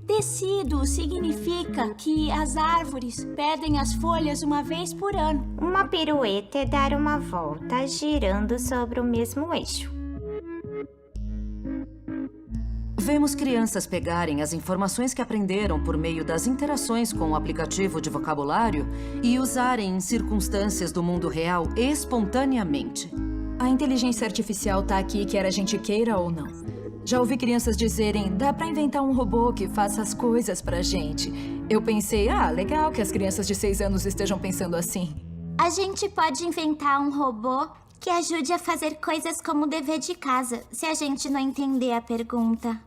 Tecido significa que as árvores perdem as folhas uma vez por ano. Uma pirueta é dar uma volta girando sobre o mesmo eixo. Vemos crianças pegarem as informações que aprenderam por meio das interações com o aplicativo de vocabulário e usarem em circunstâncias do mundo real espontaneamente. A inteligência artificial tá aqui, quer a gente queira ou não. Já ouvi crianças dizerem, dá pra inventar um robô que faça as coisas pra gente. Eu pensei, legal que as crianças de 6 anos estejam pensando assim. A gente pode inventar um robô que ajude a fazer coisas como o dever de casa, se a gente não entender a pergunta.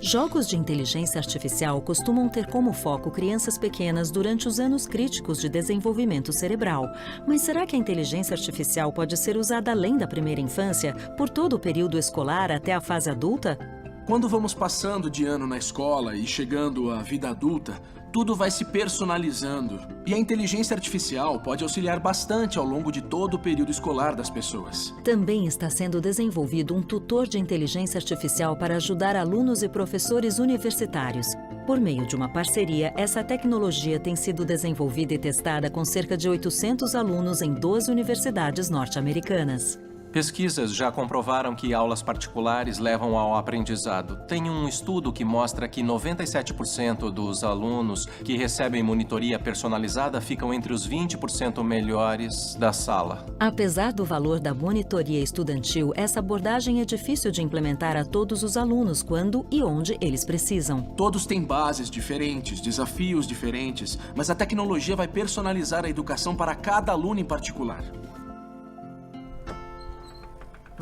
Jogos de inteligência artificial costumam ter como foco crianças pequenas durante os anos críticos de desenvolvimento cerebral. Mas será que a inteligência artificial pode ser usada além da primeira infância, por todo o período escolar até a fase adulta? Quando vamos passando de ano na escola e chegando à vida adulta, tudo vai se personalizando. E a inteligência artificial pode auxiliar bastante ao longo de todo o período escolar das pessoas. Também está sendo desenvolvido um tutor de inteligência artificial para ajudar alunos e professores universitários. Por meio de uma parceria, essa tecnologia tem sido desenvolvida e testada com cerca de 800 alunos em 12 universidades norte-americanas. Pesquisas já comprovaram que aulas particulares levam ao aprendizado. Tem um estudo que mostra que 97% dos alunos que recebem monitoria personalizada ficam entre os 20% melhores da sala. Apesar do valor da monitoria estudantil, essa abordagem é difícil de implementar a todos os alunos quando e onde eles precisam. Todos têm bases diferentes, desafios diferentes, mas a tecnologia vai personalizar a educação para cada aluno em particular.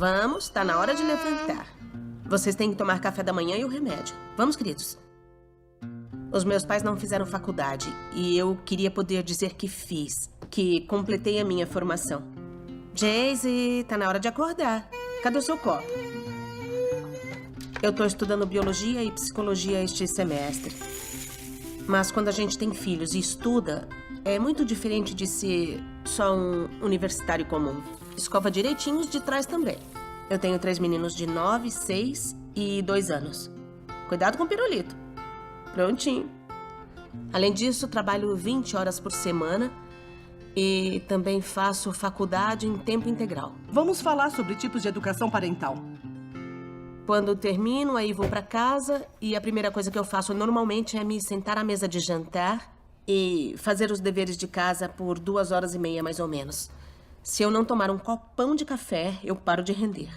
Vamos, tá na hora de levantar. Vocês têm que tomar café da manhã e o remédio. Vamos, queridos. Os meus pais não fizeram faculdade e eu queria poder dizer que fiz, que completei a minha formação. Jayce, tá na hora de acordar. Cadê o seu copo? Eu tô estudando biologia e psicologia este semestre. Mas quando a gente tem filhos e estuda, é muito diferente de ser só um universitário comum. Escova direitinho os de trás também. Eu tenho 3 meninos de 9, 6 e 2 anos. Cuidado com o pirulito. Prontinho. Além disso, trabalho 20 horas por semana e também faço faculdade em tempo integral. Vamos falar sobre tipos de educação parental. Quando termino, aí vou para casa e a primeira coisa que eu faço normalmente é me sentar à mesa de jantar e fazer os deveres de casa por 2 horas e meia, mais ou menos. Se eu não tomar um copão de café, eu paro de render.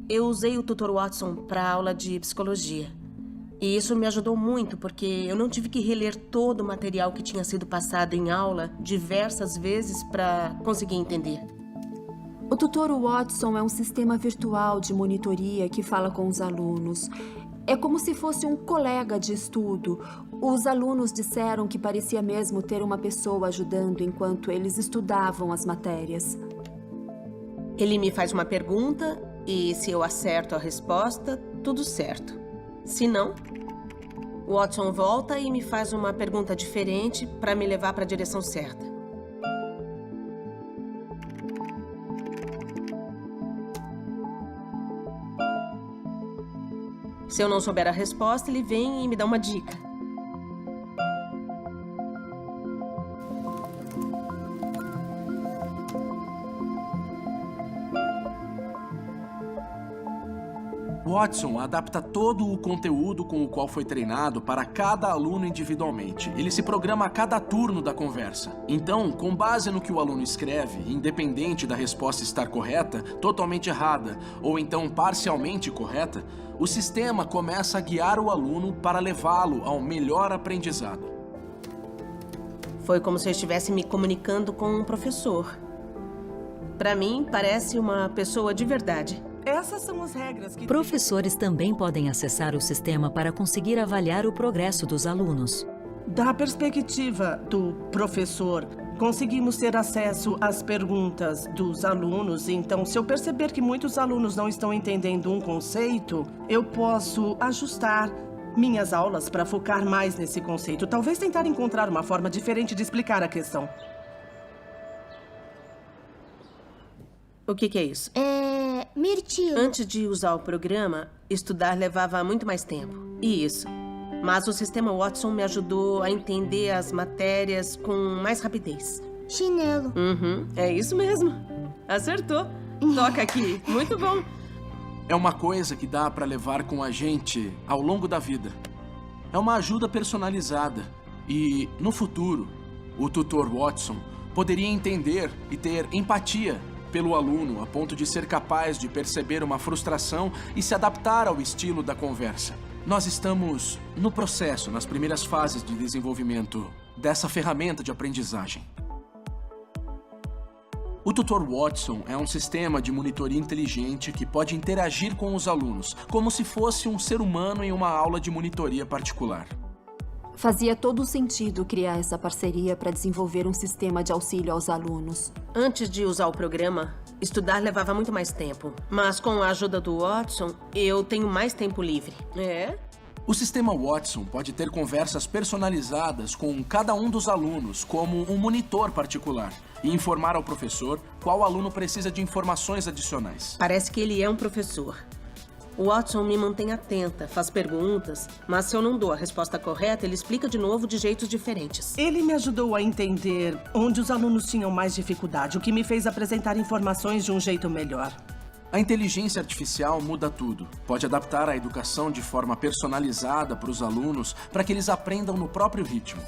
Eu usei o Tutor Watson para aula de psicologia. E isso me ajudou muito, porque eu não tive que reler todo o material que tinha sido passado em aula diversas vezes para conseguir entender. O Tutor Watson é um sistema virtual de monitoria que fala com os alunos. É como se fosse um colega de estudo. Os alunos disseram que parecia mesmo ter uma pessoa ajudando enquanto eles estudavam as matérias. Ele me faz uma pergunta e se eu acerto a resposta, tudo certo. Se não, o Watson volta e me faz uma pergunta diferente para me levar para a direção certa. Se eu não souber a resposta, ele vem e me dá uma dica. Watson adapta todo o conteúdo com o qual foi treinado para cada aluno individualmente. Ele se programa a cada turno da conversa. Então, com base no que o aluno escreve, independente da resposta estar correta, totalmente errada ou então parcialmente correta, o sistema começa a guiar o aluno para levá-lo ao melhor aprendizado. Foi como se eu estivesse me comunicando com um professor. Para mim, parece uma pessoa de verdade. Essas são as regras que... Professores também podem acessar o sistema para conseguir avaliar o progresso dos alunos. Da perspectiva do professor, conseguimos ter acesso às perguntas dos alunos. Então, se eu perceber que muitos alunos não estão entendendo um conceito, eu posso ajustar minhas aulas para focar mais nesse conceito. Talvez tentar encontrar uma forma diferente de explicar a questão. O que é isso? Mirtilo. Antes de usar o programa, estudar levava muito mais tempo. Isso. Mas o sistema Watson me ajudou a entender as matérias com mais rapidez. Chinelo. É isso mesmo. Acertou. Toca aqui. Muito bom. É uma coisa que dá para levar com a gente ao longo da vida. É uma ajuda personalizada. E, no futuro, o tutor Watson poderia entender e ter empatia pelo aluno a ponto de ser capaz de perceber uma frustração e se adaptar ao estilo da conversa. Nós estamos no processo, nas primeiras fases de desenvolvimento dessa ferramenta de aprendizagem. O tutor Watson é um sistema de monitoria inteligente que pode interagir com os alunos, como se fosse um ser humano em uma aula de monitoria particular. Fazia todo sentido criar essa parceria para desenvolver um sistema de auxílio aos alunos. Antes de usar o programa, estudar levava muito mais tempo. Mas com a ajuda do Watson, eu tenho mais tempo livre. O sistema Watson pode ter conversas personalizadas com cada um dos alunos, como um monitor particular, e informar ao professor qual aluno precisa de informações adicionais. Parece que ele é um professor. O Watson me mantém atenta, faz perguntas, mas se eu não dou a resposta correta, ele explica de novo de jeitos diferentes. Ele me ajudou a entender onde os alunos tinham mais dificuldade, o que me fez apresentar informações de um jeito melhor. A inteligência artificial muda tudo. Pode adaptar a educação de forma personalizada para os alunos, para que eles aprendam no próprio ritmo.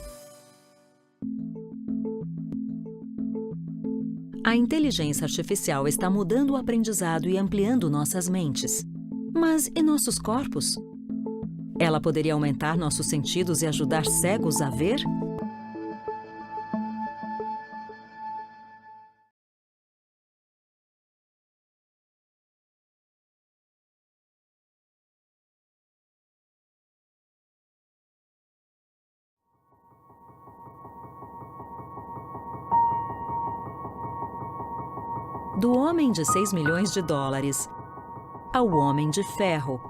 A inteligência artificial está mudando o aprendizado e ampliando nossas mentes. Mas e nossos corpos? Ela poderia aumentar nossos sentidos e ajudar cegos a ver? Do homem de 6 milhões de dólares ao homem de ferro.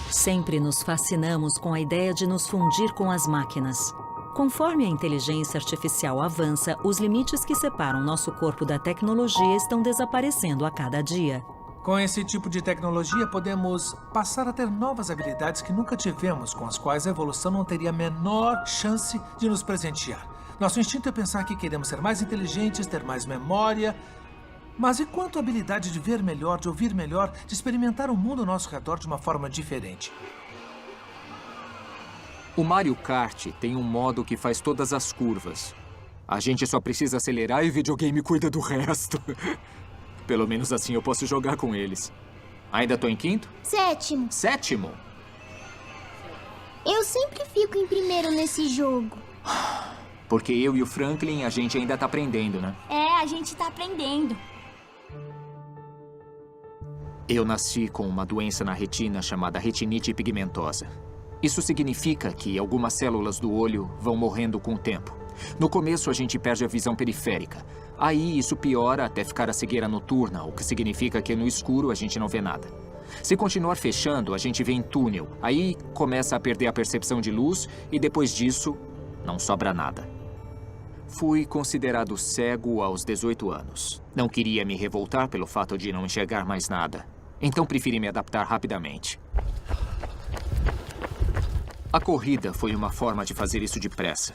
Sempre nos fascinamos com a ideia de nos fundir com as máquinas. Conforme a inteligência artificial avança, os limites que separam nosso corpo da tecnologia estão desaparecendo a cada dia. Com esse tipo de tecnologia, podemos passar a ter novas habilidades que nunca tivemos, com as quais a evolução não teria a menor chance de nos presentear. Nosso instinto é pensar que queremos ser mais inteligentes, ter mais memória. Mas e quanto a habilidade de ver melhor, de ouvir melhor, de experimentar o mundo ao nosso redor de uma forma diferente? O Mario Kart tem um modo que faz todas as curvas. A gente só precisa acelerar e o videogame cuida do resto. Pelo menos assim eu posso jogar com eles. Ainda tô em quinto? Sétimo. Sétimo? Eu sempre fico em primeiro nesse jogo. Porque eu e o Franklin, a gente ainda tá aprendendo, né? É, a gente tá aprendendo. Eu nasci com uma doença na retina chamada retinite pigmentosa. Isso significa que algumas células do olho vão morrendo com o tempo. No começo, a gente perde a visão periférica. Aí, isso piora até ficar a cegueira noturna, o que significa que no escuro a gente não vê nada. Se continuar fechando, a gente vê em túnel. Aí, começa a perder a percepção de luz e depois disso, não sobra nada. Fui considerado cego aos 18 anos. Não queria me revoltar pelo fato de não enxergar mais nada. Então preferi me adaptar rapidamente. A corrida foi uma forma de fazer isso depressa.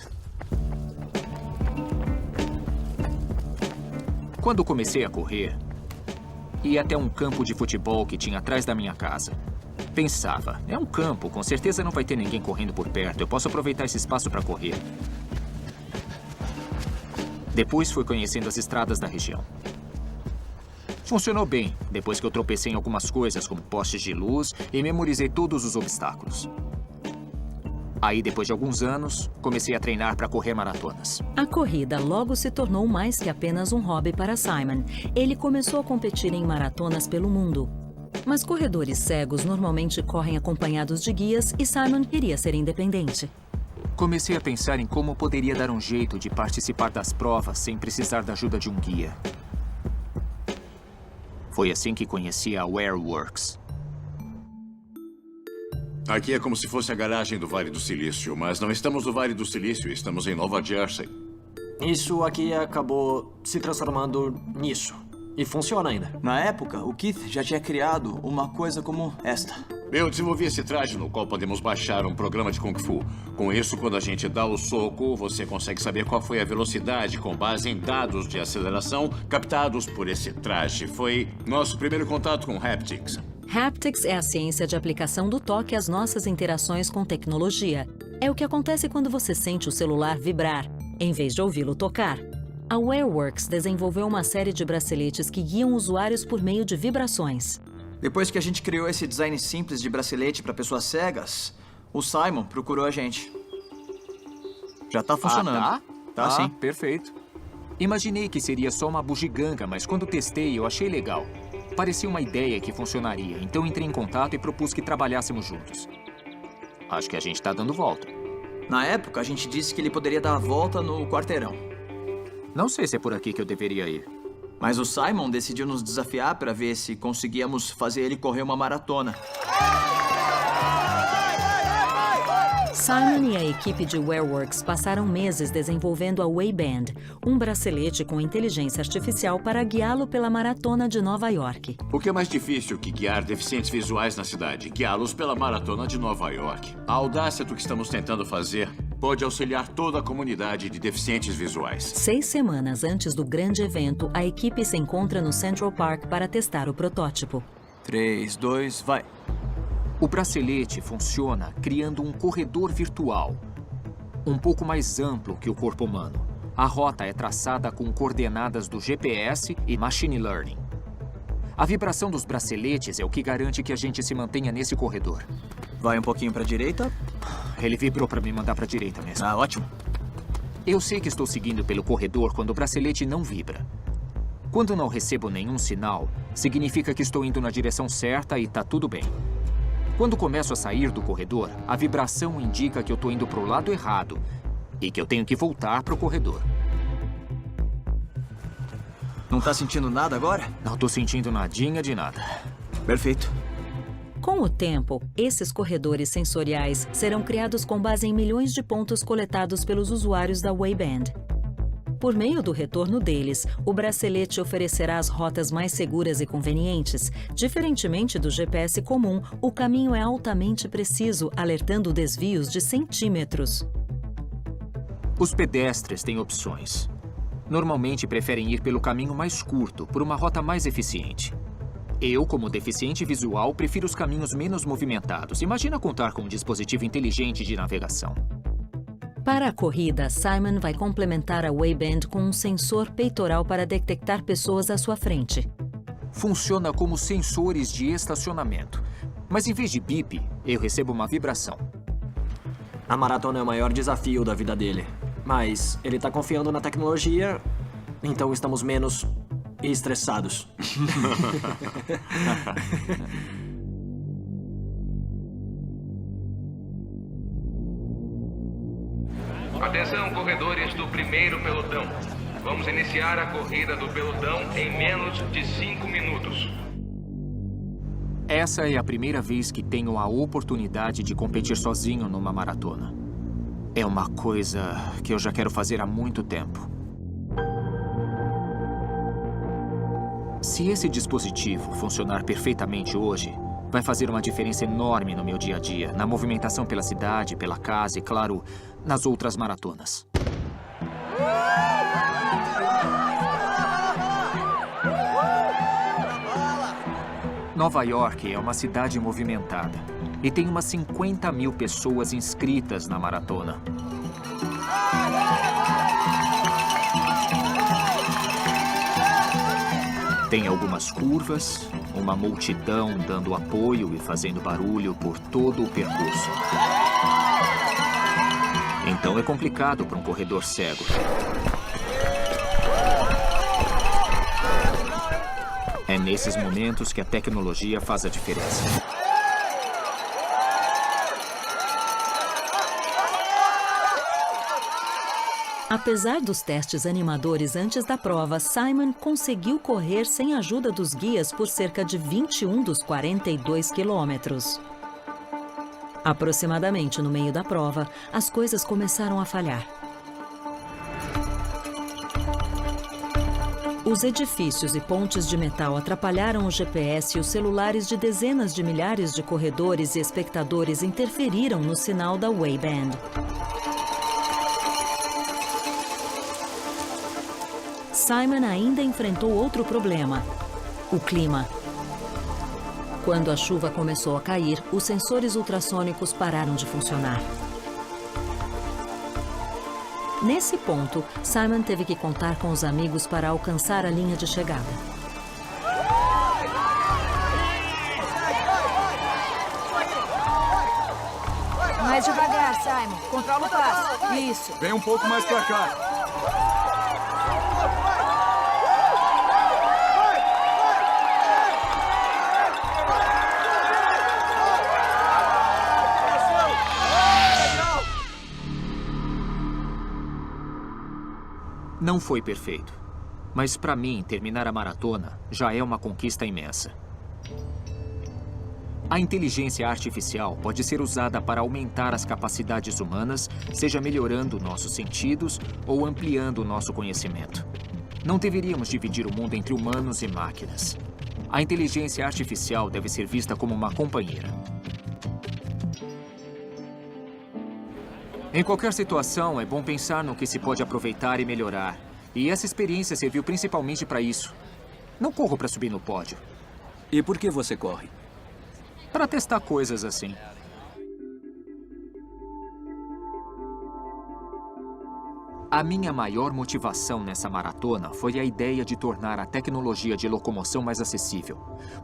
Quando comecei a correr, ia até um campo de futebol que tinha atrás da minha casa. Pensava, é um campo, com certeza não vai ter ninguém correndo por perto. Eu posso aproveitar esse espaço para correr. Depois fui conhecendo as estradas da região. Funcionou bem, depois que eu tropecei em algumas coisas, como postes de luz, e memorizei todos os obstáculos. Aí, depois de alguns anos, comecei a treinar para correr maratonas. A corrida logo se tornou mais que apenas um hobby para Simon. Ele começou a competir em maratonas pelo mundo. Mas corredores cegos normalmente correm acompanhados de guias e Simon queria ser independente. Comecei a pensar em como poderia dar um jeito de participar das provas sem precisar da ajuda de um guia. Foi assim que conheci a WearWorks. Aqui é como se fosse a garagem do Vale do Silício, mas não estamos no Vale do Silício, estamos em Nova Jersey. Isso aqui acabou se transformando nisso. E funciona ainda. Na época, o Keith já tinha criado uma coisa como esta. Eu desenvolvi esse traje no qual podemos baixar um programa de Kung Fu. Com isso, quando a gente dá o soco, você consegue saber qual foi a velocidade com base em dados de aceleração captados por esse traje. Foi nosso primeiro contato com Haptics. Haptics é a ciência de aplicação do toque às nossas interações com tecnologia. É o que acontece quando você sente o celular vibrar, em vez de ouvi-lo tocar. A Wearworks desenvolveu uma série de braceletes que guiam usuários por meio de vibrações. Depois que a gente criou esse design simples de bracelete para pessoas cegas, o Simon procurou a gente. Já tá funcionando. Ah, tá? Tá sim. Perfeito. Imaginei que seria só uma bugiganga, mas quando testei, eu achei legal. Parecia uma ideia que funcionaria, então entrei em contato e propus que trabalhássemos juntos. Acho que a gente tá dando volta. Na época, a gente disse que ele poderia dar a volta no quarteirão. Não sei se é por aqui que eu deveria ir. Mas o Simon decidiu nos desafiar para ver se conseguíamos fazer ele correr uma maratona. Simon e a equipe de Wearworks passaram meses desenvolvendo a Wayband, um bracelete com inteligência artificial para guiá-lo pela maratona de Nova York. O que é mais difícil que guiar deficientes visuais na cidade? Guiá-los pela maratona de Nova York. A audácia do que estamos tentando fazer pode auxiliar toda a comunidade de deficientes visuais. 6 semanas antes do grande evento, a equipe se encontra no Central Park para testar o protótipo. 3, 2, vai! O bracelete funciona criando um corredor virtual, um pouco mais amplo que o corpo humano. A rota é traçada com coordenadas do GPS e Machine Learning. A vibração dos braceletes é o que garante que a gente se mantenha nesse corredor. Vai um pouquinho para a direita. Ele vibrou para me mandar para a direita mesmo. Ah, ótimo. Eu sei que estou seguindo pelo corredor quando o bracelete não vibra. Quando não recebo nenhum sinal, significa que estou indo na direção certa e tá tudo bem. Quando começo a sair do corredor, a vibração indica que eu estou indo para o lado errado e que eu tenho que voltar para o corredor. Não tá sentindo nada agora? Não tô sentindo nadinha de nada. Perfeito. Com o tempo, esses corredores sensoriais serão criados com base em milhões de pontos coletados pelos usuários da Wayband. Por meio do retorno deles, o bracelete oferecerá as rotas mais seguras e convenientes. Diferentemente do GPS comum, o caminho é altamente preciso, alertando desvios de centímetros. Os pedestres têm opções. Normalmente preferem ir pelo caminho mais curto, por uma rota mais eficiente. Eu, como deficiente visual, prefiro os caminhos menos movimentados. Imagina contar com um dispositivo inteligente de navegação. Para a corrida, Simon vai complementar a Wayband com um sensor peitoral para detectar pessoas à sua frente. Funciona como sensores de estacionamento. Mas em vez de bip, eu recebo uma vibração. A maratona é o maior desafio da vida dele. Mas ele tá confiando na tecnologia, então estamos menos estressados. Atenção, corredores do primeiro pelotão. Vamos iniciar a corrida do pelotão em menos de 5 minutos. Essa é a primeira vez que tenho a oportunidade de competir sozinho numa maratona. É uma coisa que eu já quero fazer há muito tempo. Se esse dispositivo funcionar perfeitamente hoje, vai fazer uma diferença enorme no meu dia a dia, na movimentação pela cidade, pela casa e, claro, nas outras maratonas. Nova York é uma cidade movimentada e tem umas 50 mil pessoas inscritas na maratona. Tem algumas curvas, uma multidão dando apoio e fazendo barulho por todo o percurso. Então é complicado para um corredor cego. É nesses momentos que a tecnologia faz a diferença. Apesar dos testes animadores antes da prova, Simon conseguiu correr sem a ajuda dos guias por cerca de 21 dos 42 quilômetros. Aproximadamente no meio da prova, as coisas começaram a falhar. O Os edifícios e pontes de metal atrapalharam o GPS e os celulares de dezenas de milhares de corredores e espectadores interferiram no sinal da Wayband. Simon ainda enfrentou outro problema: o clima. Quando a chuva começou a cair, os sensores ultrassônicos pararam de funcionar. Nesse ponto, Simon teve que contar com os amigos para alcançar a linha de chegada. Mais devagar, Simon. Controla o passo. Isso. Vem um pouco mais pra cá. Não foi perfeito, mas para mim, terminar a maratona já é uma conquista imensa. A inteligência artificial pode ser usada para aumentar as capacidades humanas, seja melhorando nossos sentidos ou ampliando nosso conhecimento. Não deveríamos dividir o mundo entre humanos e máquinas. A inteligência artificial deve ser vista como uma companheira. Em qualquer situação, é bom pensar no que se pode aproveitar e melhorar. E essa experiência serviu principalmente para isso. Não corro para subir no pódio. E por que você corre? Para testar coisas assim. A minha maior motivação nessa maratona foi a ideia de tornar a tecnologia de locomoção mais acessível.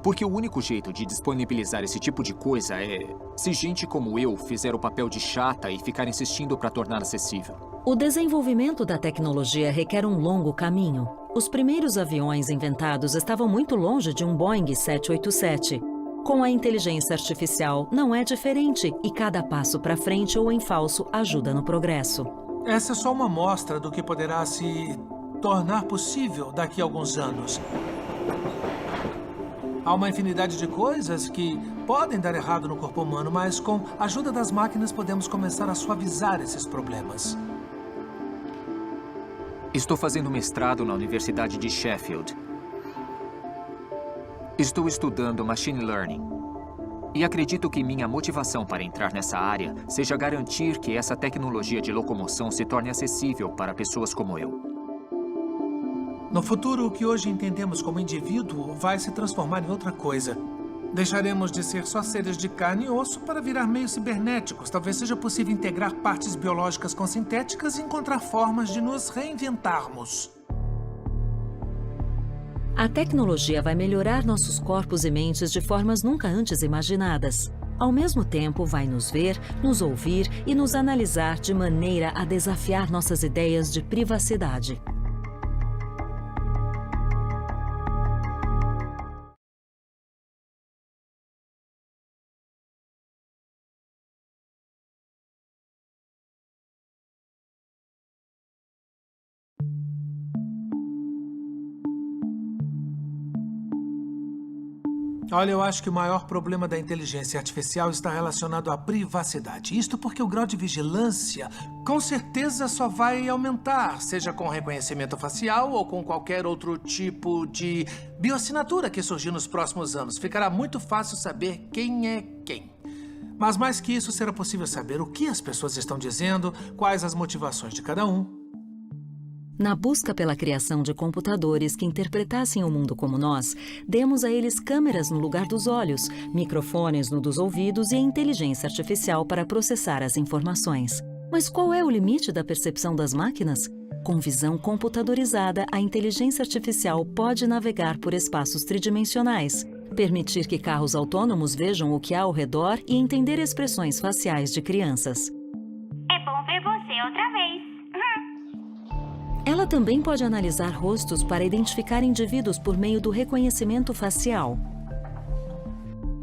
Porque o único jeito de disponibilizar esse tipo de coisa é se gente como eu fizer o papel de chata e ficar insistindo para tornar acessível. O desenvolvimento da tecnologia requer um longo caminho. Os primeiros aviões inventados estavam muito longe de um Boeing 787. Com a inteligência artificial, não é diferente e cada passo para frente ou em falso ajuda no progresso. Essa é só uma amostra do que poderá se tornar possível daqui a alguns anos. Há uma infinidade de coisas que podem dar errado no corpo humano, mas com a ajuda das máquinas podemos começar a suavizar esses problemas. Estou fazendo mestrado na Universidade de Sheffield. Estou estudando Machine Learning. E acredito que minha motivação para entrar nessa área seja garantir que essa tecnologia de locomoção se torne acessível para pessoas como eu. No futuro, o que hoje entendemos como indivíduo vai se transformar em outra coisa. Deixaremos de ser só seres de carne e osso para virar meio cibernéticos. Talvez seja possível integrar partes biológicas com sintéticas e encontrar formas de nos reinventarmos. A tecnologia vai melhorar nossos corpos e mentes de formas nunca antes imaginadas. Ao mesmo tempo, vai nos ver, nos ouvir e nos analisar de maneira a desafiar nossas ideias de privacidade. Olha, eu acho que o maior problema da inteligência artificial está relacionado à privacidade. Isto porque o grau de vigilância, com certeza, só vai aumentar, seja com reconhecimento facial ou com qualquer outro tipo de bioassinatura que surgir nos próximos anos. Ficará muito fácil saber quem é quem. Mas mais que isso, será possível saber o que as pessoas estão dizendo, quais as motivações de cada um. Na busca pela criação de computadores que interpretassem o mundo como nós, demos a eles câmeras no lugar dos olhos, microfones no dos ouvidos e a inteligência artificial para processar as informações. Mas qual é o limite da percepção das máquinas? Com visão computadorizada, a inteligência artificial pode navegar por espaços tridimensionais, permitir que carros autônomos vejam o que há ao redor e entender expressões faciais de crianças. É bom ver você outra vez. Ela também pode analisar rostos para identificar indivíduos por meio do reconhecimento facial.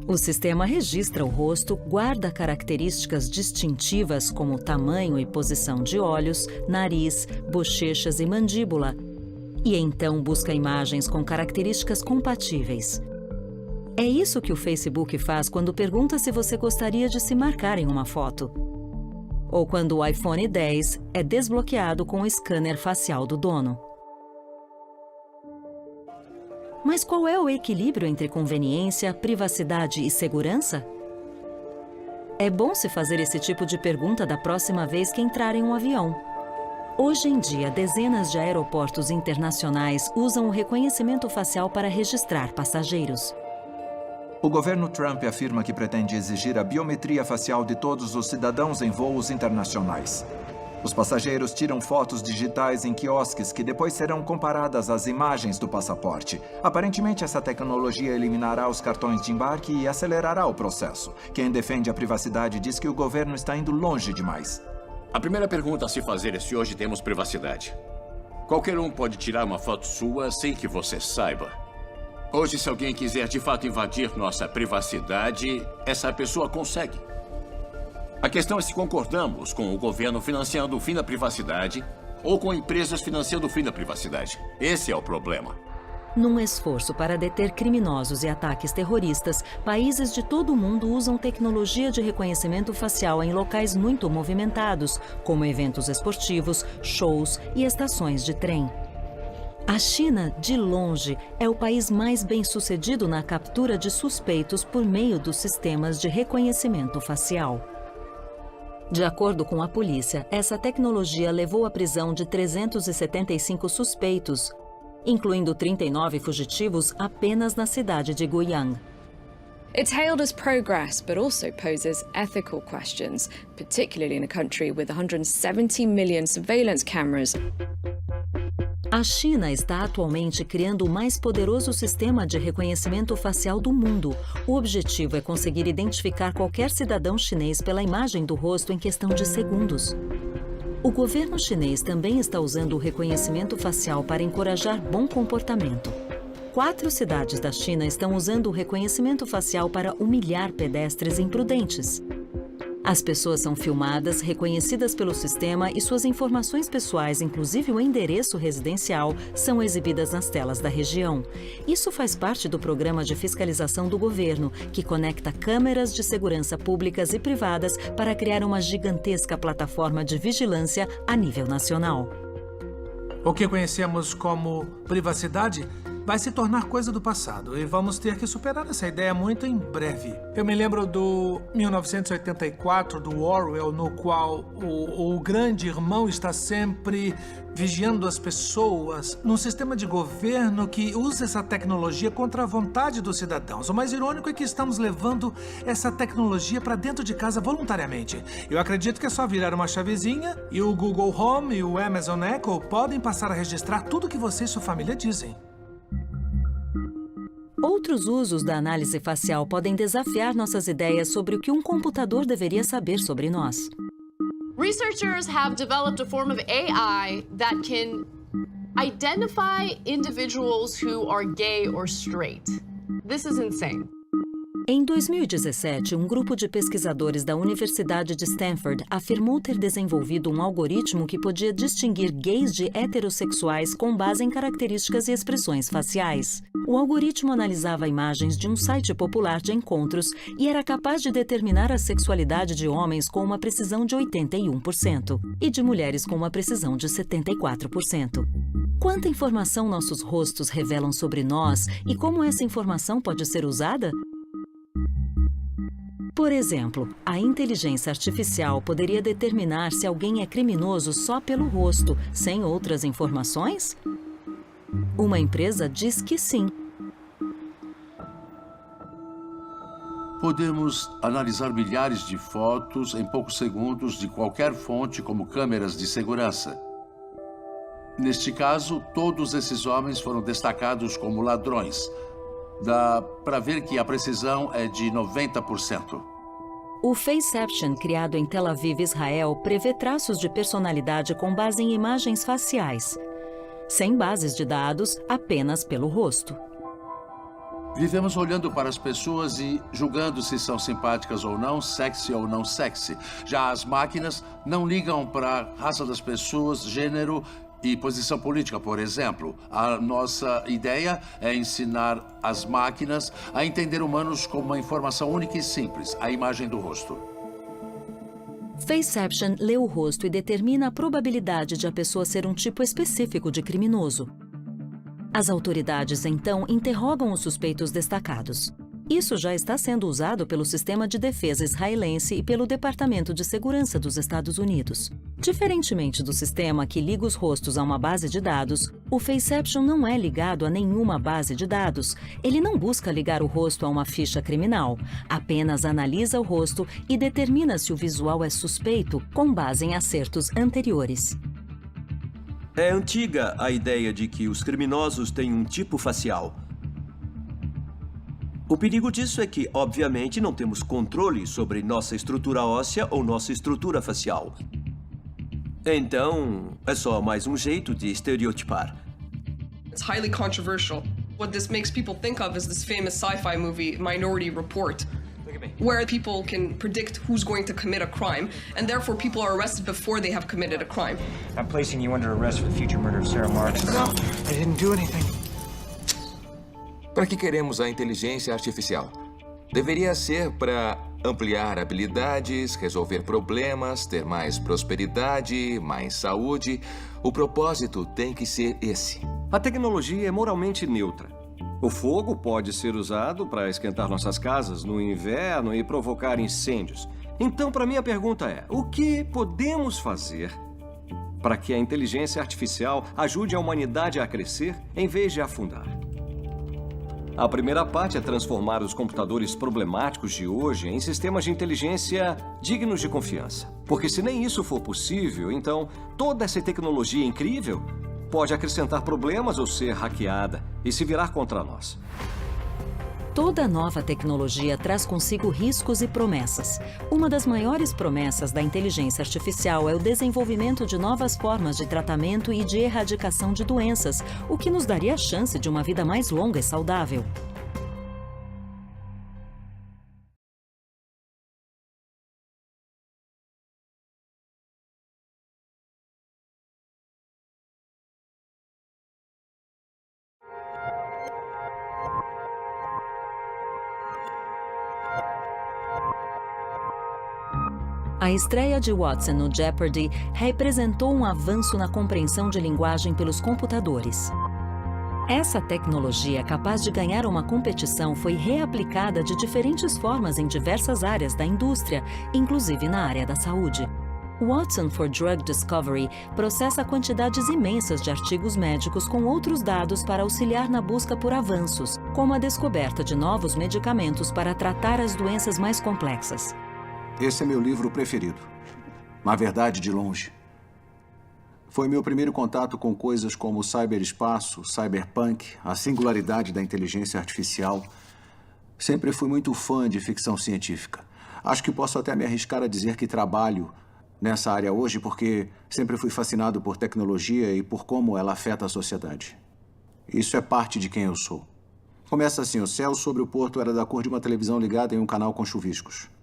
O sistema registra o rosto, guarda características distintivas como tamanho e posição de olhos, nariz, bochechas e mandíbula, e então busca imagens com características compatíveis. É isso que o Facebook faz quando pergunta se você gostaria de se marcar em uma foto. Ou quando o iPhone X é desbloqueado com o scanner facial do dono. Mas qual é o equilíbrio entre conveniência, privacidade e segurança? É bom se fazer esse tipo de pergunta da próxima vez que entrar em um avião. Hoje em dia, dezenas de aeroportos internacionais usam o reconhecimento facial para registrar passageiros. O governo Trump afirma que pretende exigir a biometria facial de todos os cidadãos em voos internacionais. Os passageiros tiram fotos digitais em quiosques que depois serão comparadas às imagens do passaporte. Aparentemente, essa tecnologia eliminará os cartões de embarque e acelerará o processo. Quem defende a privacidade diz que o governo está indo longe demais. A primeira pergunta a se fazer é se hoje temos privacidade. Qualquer um pode tirar uma foto sua sem que você saiba. Hoje, se alguém quiser de fato invadir nossa privacidade, essa pessoa consegue. A questão é se concordamos com o governo financiando o fim da privacidade ou com empresas financiando o fim da privacidade. Esse é o problema. Num esforço para deter criminosos e ataques terroristas, países de todo o mundo usam tecnologia de reconhecimento facial em locais muito movimentados, como eventos esportivos, shows e estações de trem. A China, de longe, é o país mais bem-sucedido na captura de suspeitos por meio dos sistemas de reconhecimento facial. De acordo com a polícia, essa tecnologia levou à prisão de 375 suspeitos, incluindo 39 fugitivos apenas na cidade de Guiyang. It's hailed as progress, but also poses ethical questions, particularly in a country with 170 million surveillance cameras. A China está atualmente criando o mais poderoso sistema de reconhecimento facial do mundo. O objetivo é conseguir identificar qualquer cidadão chinês pela imagem do rosto em questão de segundos. O governo chinês também está usando o reconhecimento facial para encorajar bom comportamento. 4 cidades da China estão usando o reconhecimento facial para humilhar pedestres imprudentes. As pessoas são filmadas, reconhecidas pelo sistema e suas informações pessoais, inclusive o endereço residencial, são exibidas nas telas da região. Isso faz parte do programa de fiscalização do governo, que conecta câmeras de segurança públicas e privadas para criar uma gigantesca plataforma de vigilância a nível nacional. O que conhecemos como privacidade vai se tornar coisa do passado e vamos ter que superar essa ideia muito em breve. Eu me lembro do 1984, do Orwell, no qual o grande irmão está sempre vigiando as pessoas num sistema de governo que usa essa tecnologia contra a vontade dos cidadãos. O mais irônico é que estamos levando essa tecnologia para dentro de casa voluntariamente. Eu acredito que é só virar uma chavezinha e o Google Home e o Amazon Echo podem passar a registrar tudo que você e sua família dizem. Outros usos da análise facial podem desafiar nossas ideias sobre o que um computador deveria saber sobre nós. Researchers have developed a form of AI that can identify individuals who are gay or straight. This is insane. Em 2017, um grupo de pesquisadores da Universidade de Stanford afirmou ter desenvolvido um algoritmo que podia distinguir gays de heterossexuais com base em características e expressões faciais. O algoritmo analisava imagens de um site popular de encontros e era capaz de determinar a sexualidade de homens com uma precisão de 81% e de mulheres com uma precisão de 74%. Quanta informação nossos rostos revelam sobre nós e como essa informação pode ser usada? Por exemplo, a inteligência artificial poderia determinar se alguém é criminoso só pelo rosto, sem outras informações? Uma empresa diz que sim. Podemos analisar milhares de fotos em poucos segundos de qualquer fonte, como câmeras de segurança. Neste caso, todos esses homens foram destacados como ladrões. Dá para ver que a precisão é de 90%. O Faceception, criado em Tel Aviv, Israel, prevê traços de personalidade com base em imagens faciais, sem bases de dados, apenas pelo rosto. Vivemos olhando para as pessoas e julgando se são simpáticas ou não, sexy ou não sexy. Já as máquinas não ligam para a raça das pessoas, gênero e posição política, por exemplo. A nossa ideia é ensinar as máquinas a entender humanos como uma informação única e simples, a imagem do rosto. Faceception lê o rosto e determina a probabilidade de a pessoa ser um tipo específico de criminoso. As autoridades, então, interrogam os suspeitos destacados. Isso já está sendo usado pelo Sistema de Defesa israelense e pelo Departamento de Segurança dos Estados Unidos. Diferentemente do sistema que liga os rostos a uma base de dados, o Faceception não é ligado a nenhuma base de dados. Ele não busca ligar o rosto a uma ficha criminal, apenas analisa o rosto e determina se o visual é suspeito com base em acertos anteriores. É antiga a ideia de que os criminosos têm um tipo facial. O perigo disso é que, obviamente, não temos controle sobre nossa estrutura óssea ou nossa estrutura facial. Então, é só mais um jeito de estereotipar. It's highly controversial. What this makes people think of is this famous sci-fi movie, Minority Report, where people can predict who's going to commit a crime, and therefore people are arrested before they have committed a crime. I'm placing you under arrest for the future murder of Sarah Marks. No, I didn't do anything. Para que queremos a inteligência artificial? Deveria ser para ampliar habilidades, resolver problemas, ter mais prosperidade, mais saúde. O propósito tem que ser esse. A tecnologia é moralmente neutra. O fogo pode ser usado para esquentar nossas casas no inverno e provocar incêndios. Então, para mim, a pergunta é: o que podemos fazer para que a inteligência artificial ajude a humanidade a crescer em vez de afundar? A primeira parte é transformar os computadores problemáticos de hoje em sistemas de inteligência dignos de confiança. Porque se nem isso for possível, então toda essa tecnologia incrível pode acrescentar problemas ou ser hackeada e se virar contra nós. Toda nova tecnologia traz consigo riscos e promessas. Uma das maiores promessas da inteligência artificial é o desenvolvimento de novas formas de tratamento e de erradicação de doenças, o que nos daria a chance de uma vida mais longa e saudável. A estreia de Watson no Jeopardy representou um avanço na compreensão de linguagem pelos computadores. Essa tecnologia capaz de ganhar uma competição foi reaplicada de diferentes formas em diversas áreas da indústria, inclusive na área da saúde. Watson for Drug Discovery processa quantidades imensas de artigos médicos com outros dados para auxiliar na busca por avanços, como a descoberta de novos medicamentos para tratar as doenças mais complexas. Esse é meu livro preferido. Na verdade, de longe. Foi meu primeiro contato com coisas como o cyberespaço, cyberpunk, a singularidade da inteligência artificial. Sempre fui muito fã de ficção científica. Acho que posso até me arriscar a dizer que trabalho nessa área hoje porque sempre fui fascinado por tecnologia e por como ela afeta a sociedade. Isso é parte de quem eu sou. Começa assim: o céu sobre o porto era da cor de uma televisão ligada em um canal com chuviscos.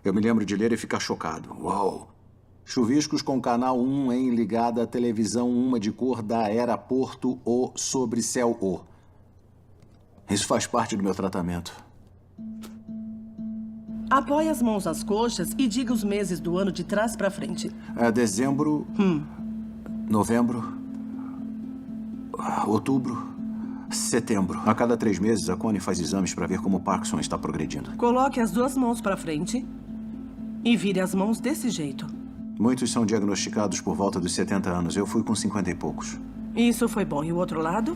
Eu me lembro de ler e ficar chocado. Uau! Chuviscos com canal 1 em ligada à televisão, uma de cor da era Porto O sobre céu O. Isso faz parte do meu tratamento. Apoie as mãos às coxas e diga os meses do ano de trás para frente. É dezembro, novembro, outubro, setembro. A cada 3 meses, a Connie faz exames para ver como o Parkinson está progredindo. Coloque as 2 mãos para frente e vire as mãos desse jeito. Muitos são diagnosticados por volta dos 70 anos. Eu fui com 50 e poucos. Isso foi bom. E o outro lado?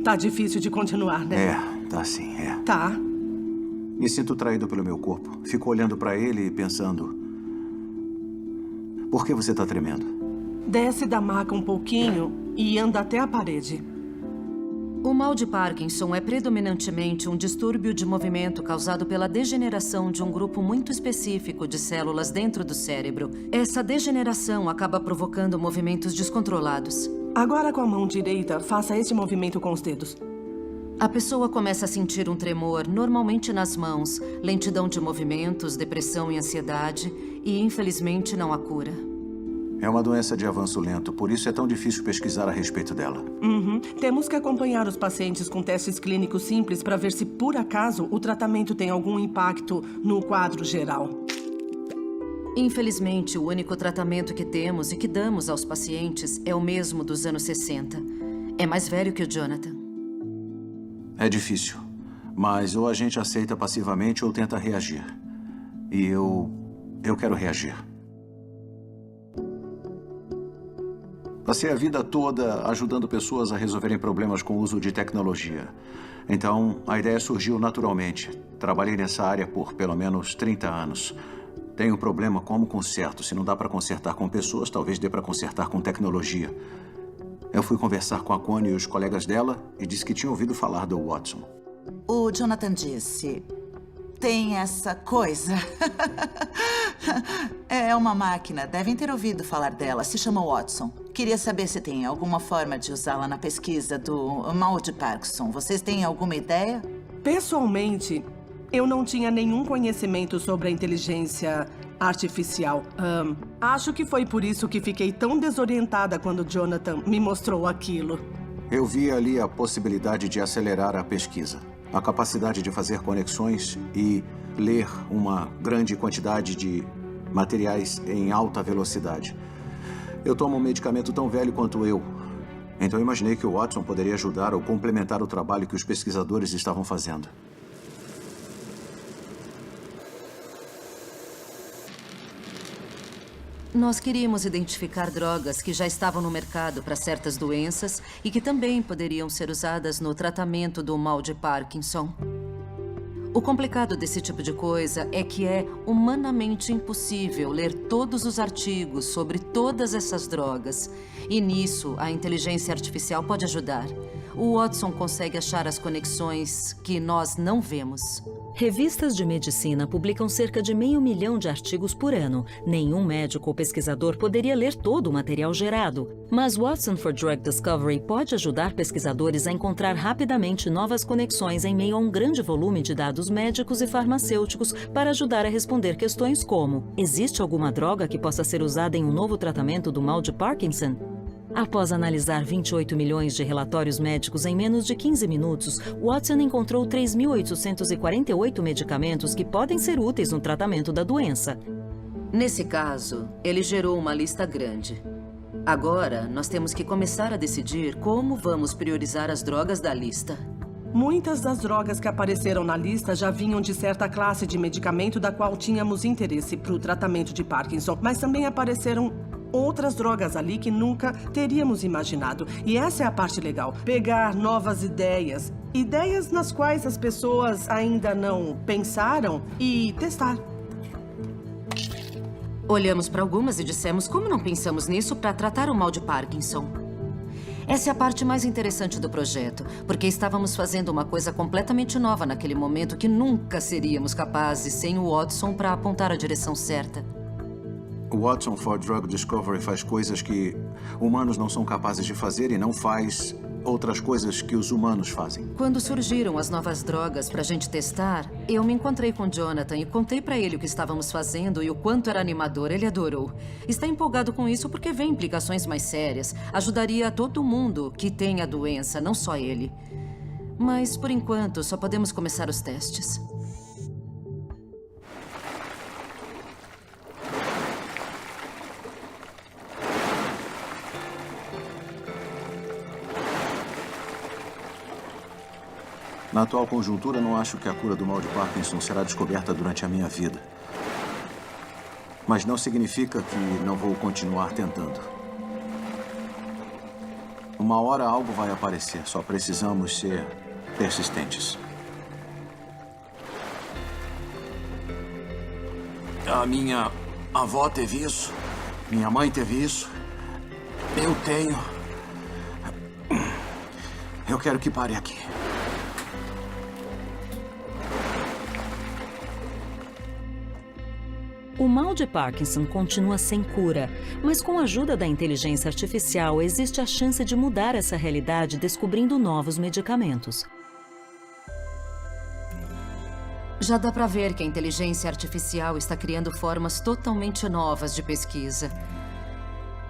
Tá difícil de continuar, né? É, tá sim, é. Tá. Me sinto traído pelo meu corpo. Fico olhando para ele e pensando: por que você tá tremendo? Desce da maca um pouquinho e anda até a parede. O mal de Parkinson é predominantemente um distúrbio de movimento causado pela degeneração de um grupo muito específico de células dentro do cérebro. Essa degeneração acaba provocando movimentos descontrolados. Agora, com a mão direita, faça esse movimento com os dedos. A pessoa começa a sentir um tremor, normalmente nas mãos, lentidão de movimentos, depressão e ansiedade, e infelizmente não há cura. É uma doença de avanço lento, por isso é tão difícil pesquisar a respeito dela. Temos que acompanhar os pacientes com testes clínicos simples para ver se, por acaso, o tratamento tem algum impacto no quadro geral. Infelizmente, o único tratamento que temos e que damos aos pacientes é o mesmo dos anos 60. É mais velho que o Jonathan. É difícil, mas ou a gente aceita passivamente ou tenta reagir. E eu quero reagir. Passei a vida toda ajudando pessoas a resolverem problemas com o uso de tecnologia. Então, a ideia surgiu naturalmente. Trabalhei nessa área por pelo menos 30 anos. Tenho um problema como conserto. Se não dá para consertar com pessoas, talvez dê para consertar com tecnologia. Eu fui conversar com a Connie e os colegas dela e disse que tinha ouvido falar do Watson. O Jonathan disse... Tem essa coisa. É uma máquina. Devem ter ouvido falar dela. Se chama Watson. Queria saber se tem alguma forma de usá-la na pesquisa do mal de Parkinson. Vocês têm alguma ideia? Pessoalmente, eu não tinha nenhum conhecimento sobre a inteligência artificial. Acho que foi por isso que fiquei tão desorientada quando Jonathan me mostrou aquilo. Eu vi ali a possibilidade de acelerar a pesquisa. A capacidade de fazer conexões e ler uma grande quantidade de materiais em alta velocidade. Eu tomo um medicamento tão velho quanto eu. Então imaginei que o Watson poderia ajudar ou complementar o trabalho que os pesquisadores estavam fazendo. Nós queríamos identificar drogas que já estavam no mercado para certas doenças e que também poderiam ser usadas no tratamento do mal de Parkinson. O complicado desse tipo de coisa é que é humanamente impossível ler todos os artigos sobre todas essas drogas. E nisso, a inteligência artificial pode ajudar. O Watson consegue achar as conexões que nós não vemos. Revistas de medicina publicam cerca de 500 mil de artigos por ano. Nenhum médico ou pesquisador poderia ler todo o material gerado. Mas Watson for Drug Discovery pode ajudar pesquisadores a encontrar rapidamente novas conexões em meio a um grande volume de dados médicos e farmacêuticos para ajudar a responder questões como: existe alguma droga que possa ser usada em um novo tratamento do mal de Parkinson? Após analisar 28 milhões de relatórios médicos em menos de 15 minutos, Watson encontrou 3.848 medicamentos que podem ser úteis no tratamento da doença. Nesse caso, ele gerou uma lista grande. Agora, nós temos que começar a decidir como vamos priorizar as drogas da lista. Muitas das drogas que apareceram na lista já vinham de certa classe de medicamento da qual tínhamos interesse para o tratamento de Parkinson, mas também apareceram outras drogas ali que nunca teríamos imaginado. E essa é a parte legal. Pegar novas ideias. Ideias nas quais as pessoas ainda não pensaram e testar. Olhamos para algumas e dissemos como não pensamos nisso para tratar o mal de Parkinson. Essa é a parte mais interessante do projeto, porque estávamos fazendo uma coisa completamente nova naquele momento que nunca seríamos capazes sem o Watson para apontar a direção certa. O Watson for Drug Discovery faz coisas que humanos não são capazes de fazer e não faz outras coisas que os humanos fazem. Quando surgiram as novas drogas para a gente testar, eu me encontrei com Jonathan e contei para ele o que estávamos fazendo e o quanto era animador. Ele adorou. Está empolgado com isso porque vê implicações mais sérias. Ajudaria a todo mundo que tem a doença, não só ele. Mas, por enquanto, só podemos começar os testes. Na atual conjuntura, não acho que a cura do mal de Parkinson será descoberta durante a minha vida. Mas não significa que não vou continuar tentando. Uma hora algo vai aparecer, só precisamos ser persistentes. A minha avó teve isso, minha mãe teve isso, eu tenho. Eu quero que pare aqui. O mal de Parkinson continua sem cura, mas com a ajuda da inteligência artificial existe a chance de mudar essa realidade descobrindo novos medicamentos. Já dá para ver que a inteligência artificial está criando formas totalmente novas de pesquisa.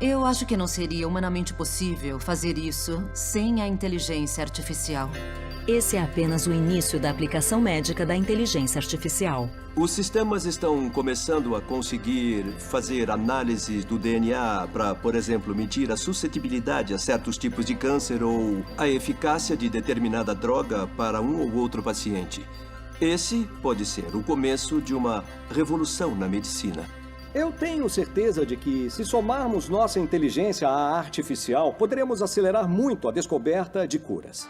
Eu acho que não seria humanamente possível fazer isso sem a inteligência artificial. esse é apenas o início da aplicação médica da inteligência artificial. Os sistemas estão começando a conseguir fazer análises do DNA para, por exemplo, medir a suscetibilidade a certos tipos de câncer ou a eficácia de determinada droga para um ou outro paciente. Esse pode ser o começo de uma revolução na medicina. Eu tenho certeza de que, se somarmos nossa inteligência à artificial, poderemos acelerar muito a descoberta de curas.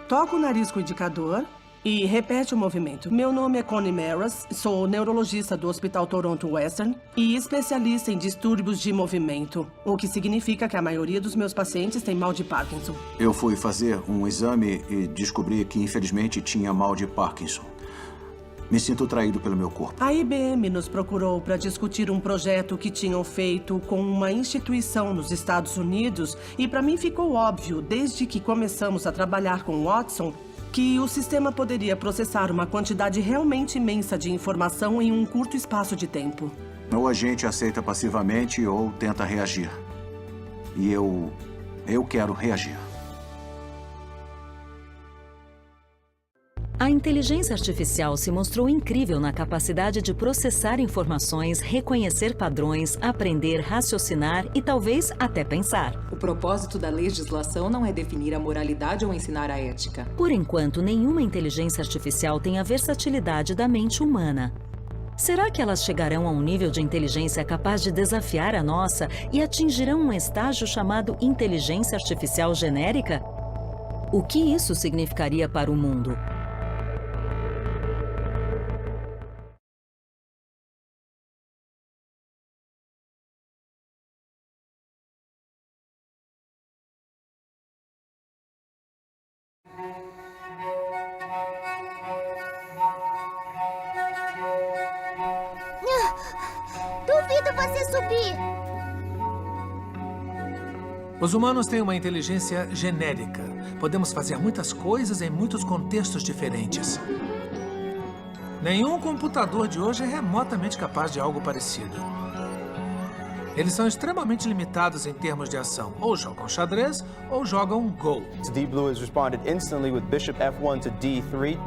Toca o nariz com o indicador e repete o movimento. Meu nome é Connie Maras, sou neurologista do Hospital Toronto Western e especialista em distúrbios de movimento, o que significa que a maioria dos meus pacientes tem mal de Parkinson. Eu fui fazer um exame e descobri que, infelizmente, tinha mal de Parkinson. Me sinto traído pelo meu corpo. A IBM nos procurou para discutir um projeto que tinham feito com uma instituição nos Estados Unidos e para mim ficou óbvio, desde que começamos a trabalhar com Watson, que o sistema poderia processar uma quantidade realmente imensa de informação em um curto espaço de tempo. Ou a gente aceita passivamente ou tenta reagir. E eu quero reagir. A inteligência artificial se mostrou incrível na capacidade de processar informações, reconhecer padrões, aprender, raciocinar e talvez até pensar. O propósito da legislação não é definir a moralidade ou ensinar a ética. Por enquanto, nenhuma inteligência artificial tem a versatilidade da mente humana. Será que elas chegarão a um nível de inteligência capaz de desafiar a nossa e atingirão um estágio chamado inteligência artificial genérica? O que isso significaria para o mundo? Duvido você subir! Os humanos têm uma inteligência genérica. Podemos fazer muitas coisas em muitos contextos diferentes. Nenhum computador de hoje é remotamente capaz de algo parecido. Eles são extremamente limitados em termos de ação. Ou jogam xadrez, ou jogam Go. Deep Blue has responded instantly with Bishop F1 to D3.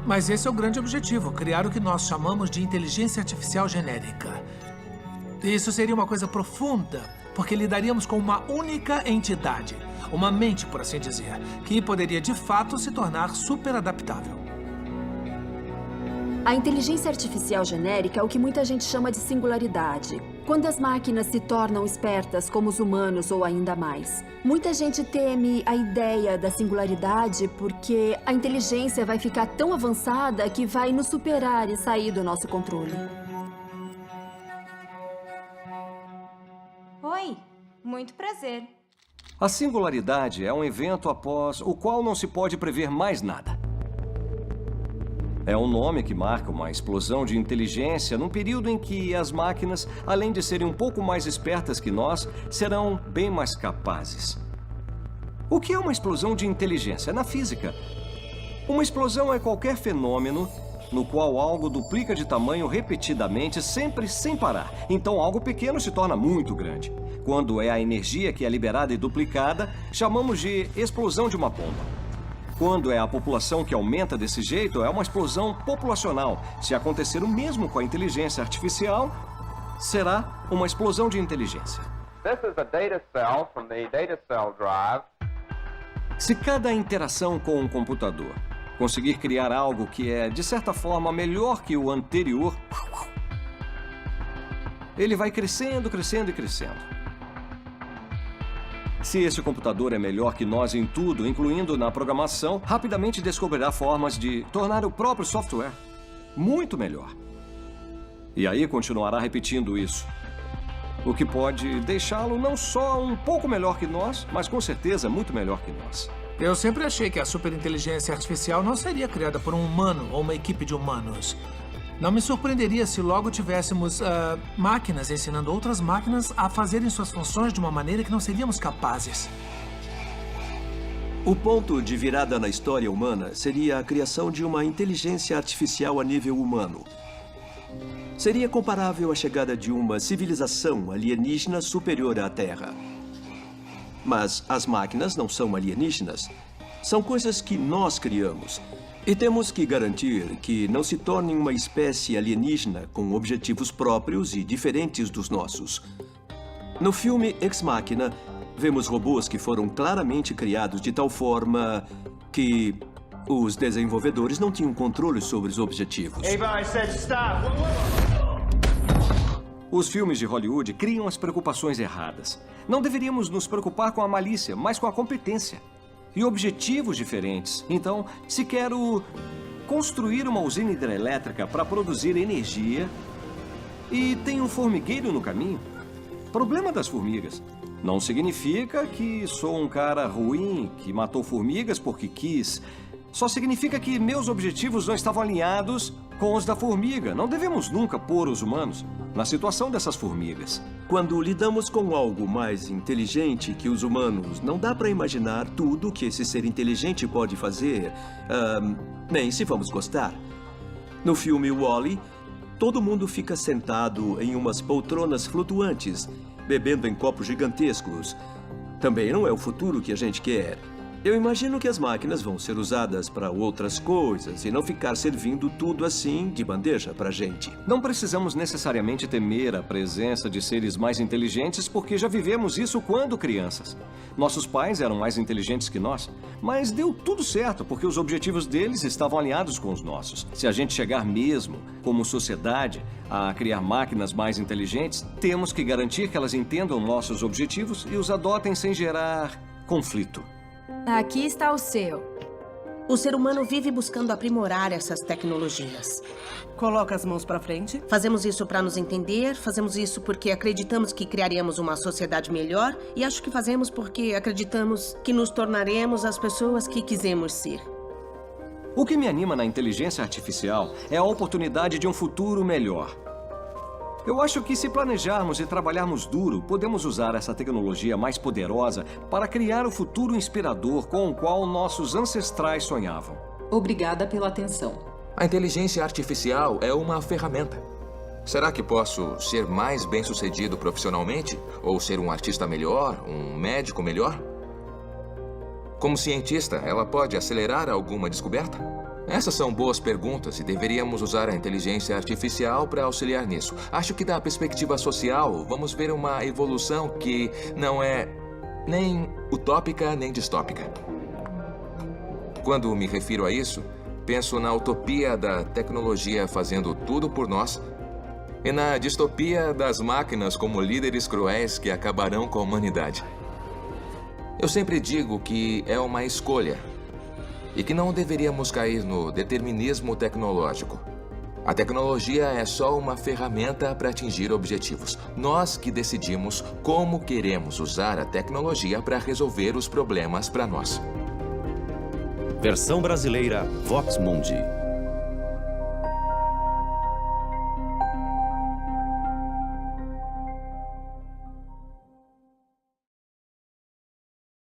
Mas esse é o grande objetivo, criar o que nós chamamos de inteligência artificial genérica. Isso seria uma coisa profunda, porque lidaríamos com uma única entidade, uma mente, por assim dizer, que poderia de fato se tornar super adaptável. A inteligência artificial genérica é o que muita gente chama de singularidade. Quando as máquinas se tornam espertas como os humanos ou ainda mais. Muita gente teme a ideia da singularidade porque a inteligência vai ficar tão avançada que vai nos superar e sair do nosso controle. Oi, muito prazer. A singularidade é um evento após o qual não se pode prever mais nada. É um nome que marca uma explosão de inteligência num período em que as máquinas, além de serem um pouco mais espertas que nós, serão bem mais capazes. O que é uma explosão de inteligência? Na física, uma explosão é qualquer fenômeno no qual algo duplica de tamanho repetidamente, sempre sem parar. Então, algo pequeno se torna muito grande. Quando é a energia que é liberada e duplicada, chamamos de explosão de uma bomba. Quando é a população que aumenta desse jeito, é uma explosão populacional. Se acontecer o mesmo com a inteligência artificial, será uma explosão de inteligência. This is a data cell from the data cell drive. Se cada interação com um computador conseguir criar algo que é, de certa forma, melhor que o anterior, ele vai crescendo, crescendo e crescendo. Se esse computador é melhor que nós em tudo, incluindo na programação, rapidamente descobrirá formas de tornar o próprio software muito melhor. E aí continuará repetindo isso. O que pode deixá-lo não só um pouco melhor que nós, mas com certeza muito melhor que nós. Eu sempre achei que a superinteligência artificial não seria criada por um humano ou uma equipe de humanos. Não me surpreenderia se logo tivéssemos máquinas ensinando outras máquinas a fazerem suas funções de uma maneira que não seríamos capazes. O ponto de virada na história humana seria a criação de uma inteligência artificial a nível humano. Seria comparável à chegada de uma civilização alienígena superior à Terra. Mas as máquinas não são alienígenas. São coisas que nós criamos. E temos que garantir que não se tornem uma espécie alienígena com objetivos próprios e diferentes dos nossos. No filme Ex Machina, vemos robôs que foram claramente criados de tal forma que os desenvolvedores não tinham controle sobre os objetivos. Everybody said stop. Os filmes de Hollywood criam as preocupações erradas. Não deveríamos nos preocupar com a malícia, mas com a competência. E objetivos diferentes. Então, se quero construir uma usina hidrelétrica para produzir energia e tem um formigueiro no caminho, problema das formigas. Não significa que sou um cara ruim que matou formigas porque quis. Só significa que meus objetivos não estavam alinhados com os da formiga. Não devemos nunca pôr os humanos na situação dessas formigas. Quando lidamos com algo mais inteligente que os humanos, não dá para imaginar tudo que esse ser inteligente pode fazer, nem se vamos gostar. No filme Wall-E, todo mundo fica sentado em umas poltronas flutuantes, bebendo em copos gigantescos. Também não é o futuro que a gente quer. Eu imagino que as máquinas vão ser usadas para outras coisas e não ficar servindo tudo assim de bandeja para a gente. Não precisamos necessariamente temer a presença de seres mais inteligentes porque já vivemos isso quando crianças. Nossos pais eram mais inteligentes que nós, mas deu tudo certo porque os objetivos deles estavam alinhados com os nossos. Se a gente chegar mesmo, como sociedade, a criar máquinas mais inteligentes, temos que garantir que elas entendam nossos objetivos e os adotem sem gerar conflito. Aqui está o seu. O ser humano vive buscando aprimorar essas tecnologias. Coloca as mãos para frente. Fazemos isso para nos entender, fazemos isso porque acreditamos que criaremos uma sociedade melhor e acho que fazemos porque acreditamos que nos tornaremos as pessoas que quisemos ser. O que me anima na inteligência artificial é a oportunidade de um futuro melhor. Eu acho que se planejarmos e trabalharmos duro, podemos usar essa tecnologia mais poderosa para criar o futuro inspirador com o qual nossos ancestrais sonhavam. Obrigada pela atenção. A inteligência artificial é uma ferramenta. Será que posso ser mais bem-sucedido profissionalmente? Ou ser um artista melhor? Um médico melhor? Como cientista, ela pode acelerar alguma descoberta? Essas são boas perguntas e deveríamos usar a inteligência artificial para auxiliar nisso. Acho que da perspectiva social, vamos ver uma evolução que não é nem utópica nem distópica. Quando me refiro a isso, penso na utopia da tecnologia fazendo tudo por nós e na distopia das máquinas como líderes cruéis que acabarão com a humanidade. Eu sempre digo que é uma escolha e que não deveríamos cair no determinismo tecnológico. A tecnologia é só uma ferramenta para atingir objetivos. Nós que decidimos como queremos usar a tecnologia para resolver os problemas para nós. Versão brasileira Vox Mundi.